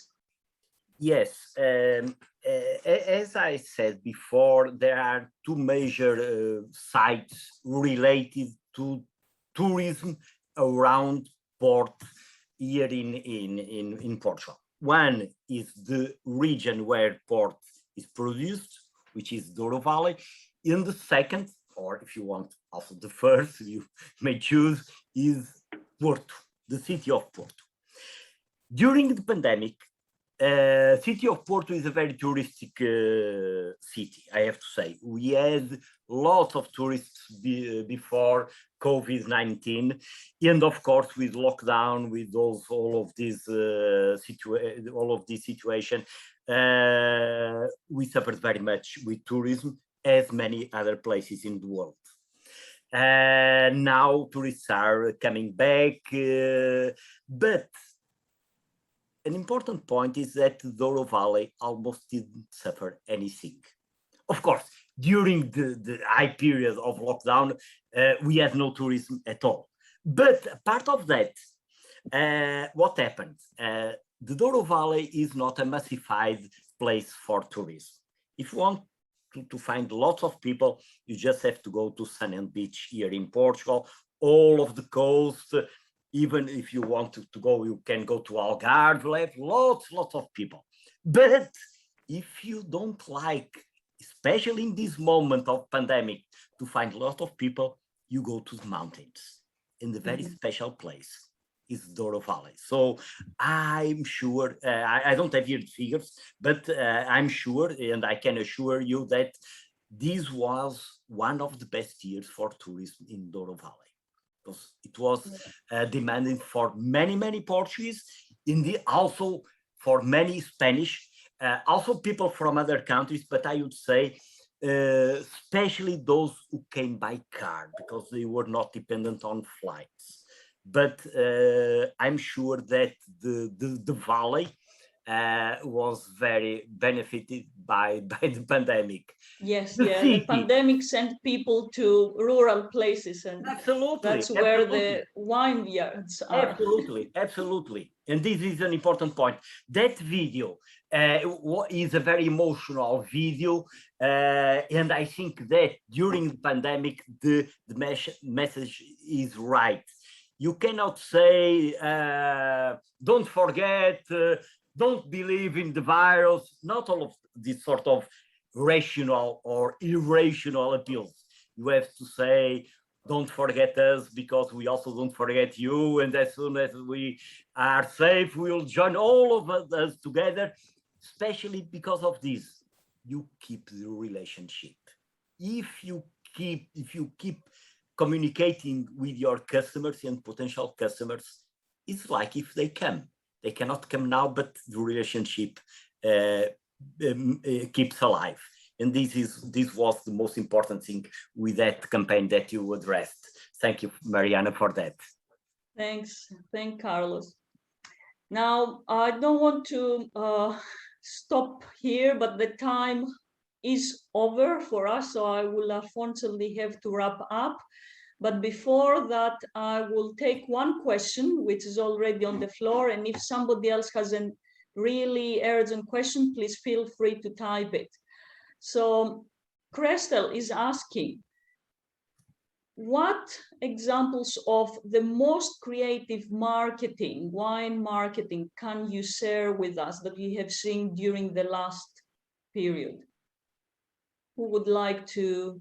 Speaker 5: Yes, as I said before, there are two major sites related to tourism around port here in Portugal. One is the region where port is produced, which is Douro Valley. In the second, or if you want also the first, you may choose, is Porto, the city of Porto. During the pandemic, city of Porto is a very touristic city, I have to say. We had lots of tourists before COVID-19, and of course with lockdown, with all of this situation, we suffered very much with tourism, as many other places in the world. Now tourists are coming back, but an important point is that the Douro Valley almost didn't suffer anything. Of course, during the high period of lockdown, we had no tourism at all. But part of that, what happened? The Douro Valley is not a massified place for tourism. If you want to find lots of people, you just have to go to Sun and Beach here in Portugal, all of the coast. Even if you want to go, you can go to Algarve, we'll have lots of people. But if you don't like, especially in this moment of pandemic, to find a lot of people, you go to the mountains. In the very special place is Douro Valley. So I'm sure, I don't have here the figures, but I'm sure, and I can assure you that this was one of the best years for tourism in Douro Valley. Because it was demanding for many Portuguese, also for many Spanish, also people from other countries, but I would say especially those who came by car because they were not dependent on flights. But I'm sure that the valley was very benefited by the pandemic.
Speaker 1: Yes, the pandemic sent people to rural places, and that's where the vineyards are.
Speaker 5: Absolutely. And this is an important point. That video is a very emotional video, and I think that during the pandemic, the message is right. You cannot say, don't forget, don't believe in the virus, not all of this sort of rational or irrational appeals. You have to say, don't forget us because we also don't forget you. And as soon as we are safe, we will join all of us together, especially because of this. You keep the relationship. If you keep communicating with your customers and potential customers is like if they come. They cannot come now, but the relationship keeps alive. And this was the most important thing with that campaign that you addressed. Thank you, Mariana, for that.
Speaker 1: Thanks, Carlos. Now, I don't want to stop here, but the time is over for us, so I will unfortunately have to wrap up. But before that, I will take one question, which is already on the floor. And if somebody else has a really urgent question, please feel free to type it. So Crestel is asking, what examples of the most creative marketing, wine marketing, can you share with us that you have seen during the last period? Who would like to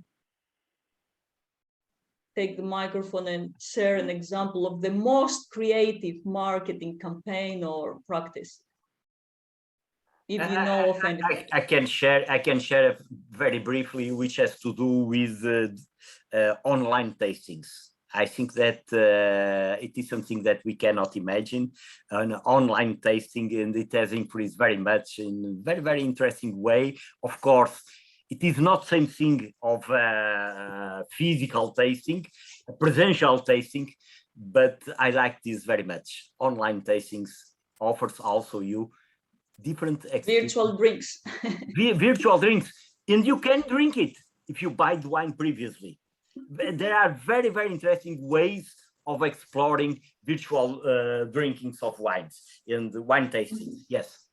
Speaker 1: take the microphone and share an example of the most creative marketing campaign or practice? If you know of anything.
Speaker 5: I can share very briefly, which has to do with online tastings. I think that it is something that we cannot imagine, an online tasting, and it has increased very much in a very, very interesting way. Of course, it is not the same thing of physical tasting, presential tasting, but I like this very much. Online tastings offers also you different
Speaker 1: virtual drinks.
Speaker 5: Virtual drinks, and you can drink it if you buy the wine previously. There are very, very interesting ways of exploring virtual drinkings of wines and wine tastings. Yes.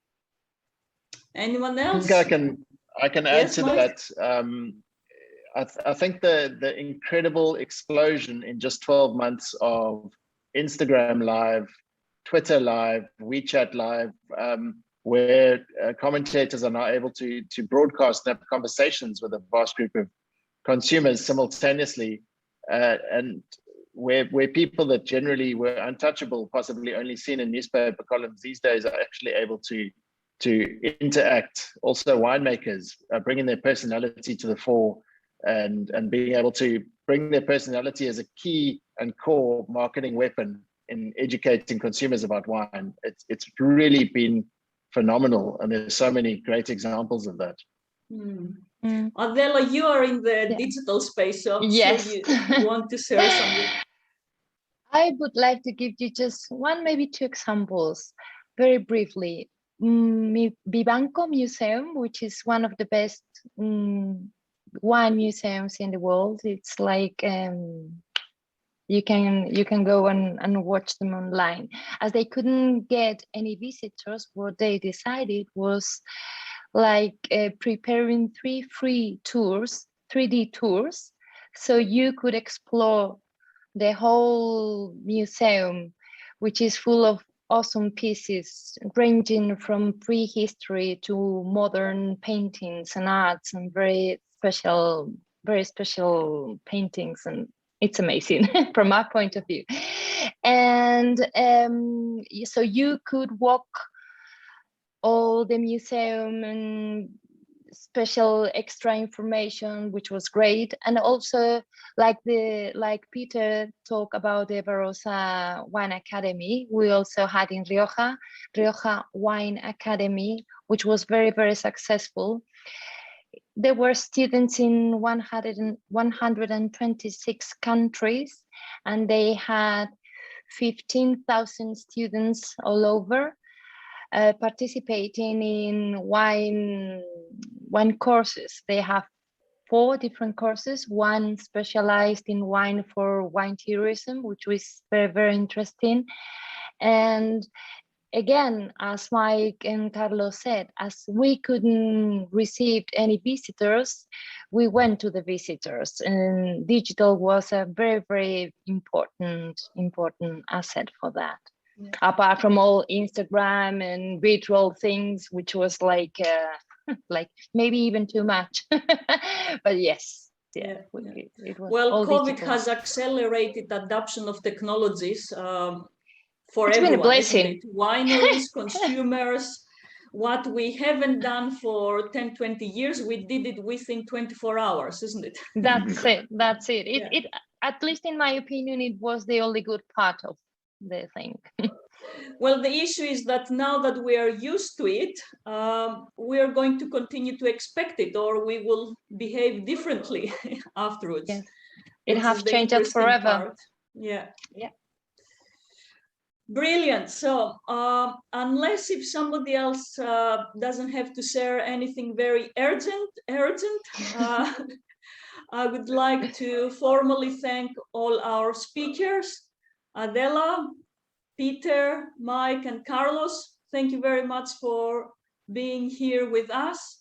Speaker 1: Anyone else?
Speaker 4: I can add to that. I think the incredible explosion in just 12 months of Instagram Live, Twitter Live, WeChat Live, where commentators are now able to broadcast and have conversations with a vast group of consumers simultaneously, and where people that generally were untouchable, possibly only seen in newspaper columns, these days are actually able to interact. Also winemakers are bringing their personality to the fore and being able to bring their personality as a key and core marketing weapon in educating consumers about wine. It's really been phenomenal, and there's so many great examples of that.
Speaker 1: Adela, you are in the digital space, so I'm sure you want to share something.
Speaker 2: I would like to give you just one, maybe two examples, very briefly. Vivanco Museum, which is one of the best wine museums in the world. It's like you can go and watch them online. As they couldn't get any visitors, what they decided was like preparing 3 free tours, 3D tours, so you could explore the whole museum, which is full of awesome pieces ranging from prehistory to modern paintings and arts and very special paintings, and it's amazing from our point of view. And so you could walk all the museum and special extra information, which was great. And also like Peter talked about the Barossa Wine Academy, we also had in Rioja Wine Academy, which was very, very successful. There were students in 126 countries, and they had 15,000 students all over participating in wine courses. They have 4 different courses, one specialized in wine for wine tourism, which was very, very interesting. And again, as Mike and Carlos said, as we couldn't receive any visitors, we went to the visitors, and digital was a very, very important asset for that. Yeah. Apart from all Instagram and virtual things, which was like maybe even too much, but yes. It was
Speaker 1: well, COVID digital. Has accelerated adoption of technologies for
Speaker 2: it's
Speaker 1: everyone,
Speaker 2: been a blessing.
Speaker 1: Wineries, consumers. What we haven't done for 10, 20 years, we did it within 24 hours, isn't it?
Speaker 2: That's it. at least in my opinion, it was the only good part of the thing.
Speaker 1: Well, the issue is that now that we are used to it, we are going to continue to expect it, or we will behave differently afterwards.
Speaker 2: Yes. It
Speaker 1: Which
Speaker 2: has
Speaker 1: is the
Speaker 2: changed us
Speaker 1: interesting
Speaker 2: forever.
Speaker 1: part. Yeah.
Speaker 2: Yeah.
Speaker 1: Brilliant. So unless if somebody else doesn't have to share anything very urgent, I would like to formally thank all our speakers, Adela, Peter, Mike, and Carlos. Thank you very much for being here with us.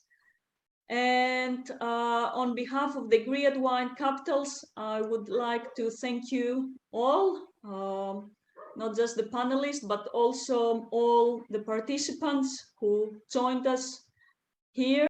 Speaker 1: And on behalf of the Griot Wine Capitals, I would like to thank you all, not just the panelists, but also all the participants who joined us here.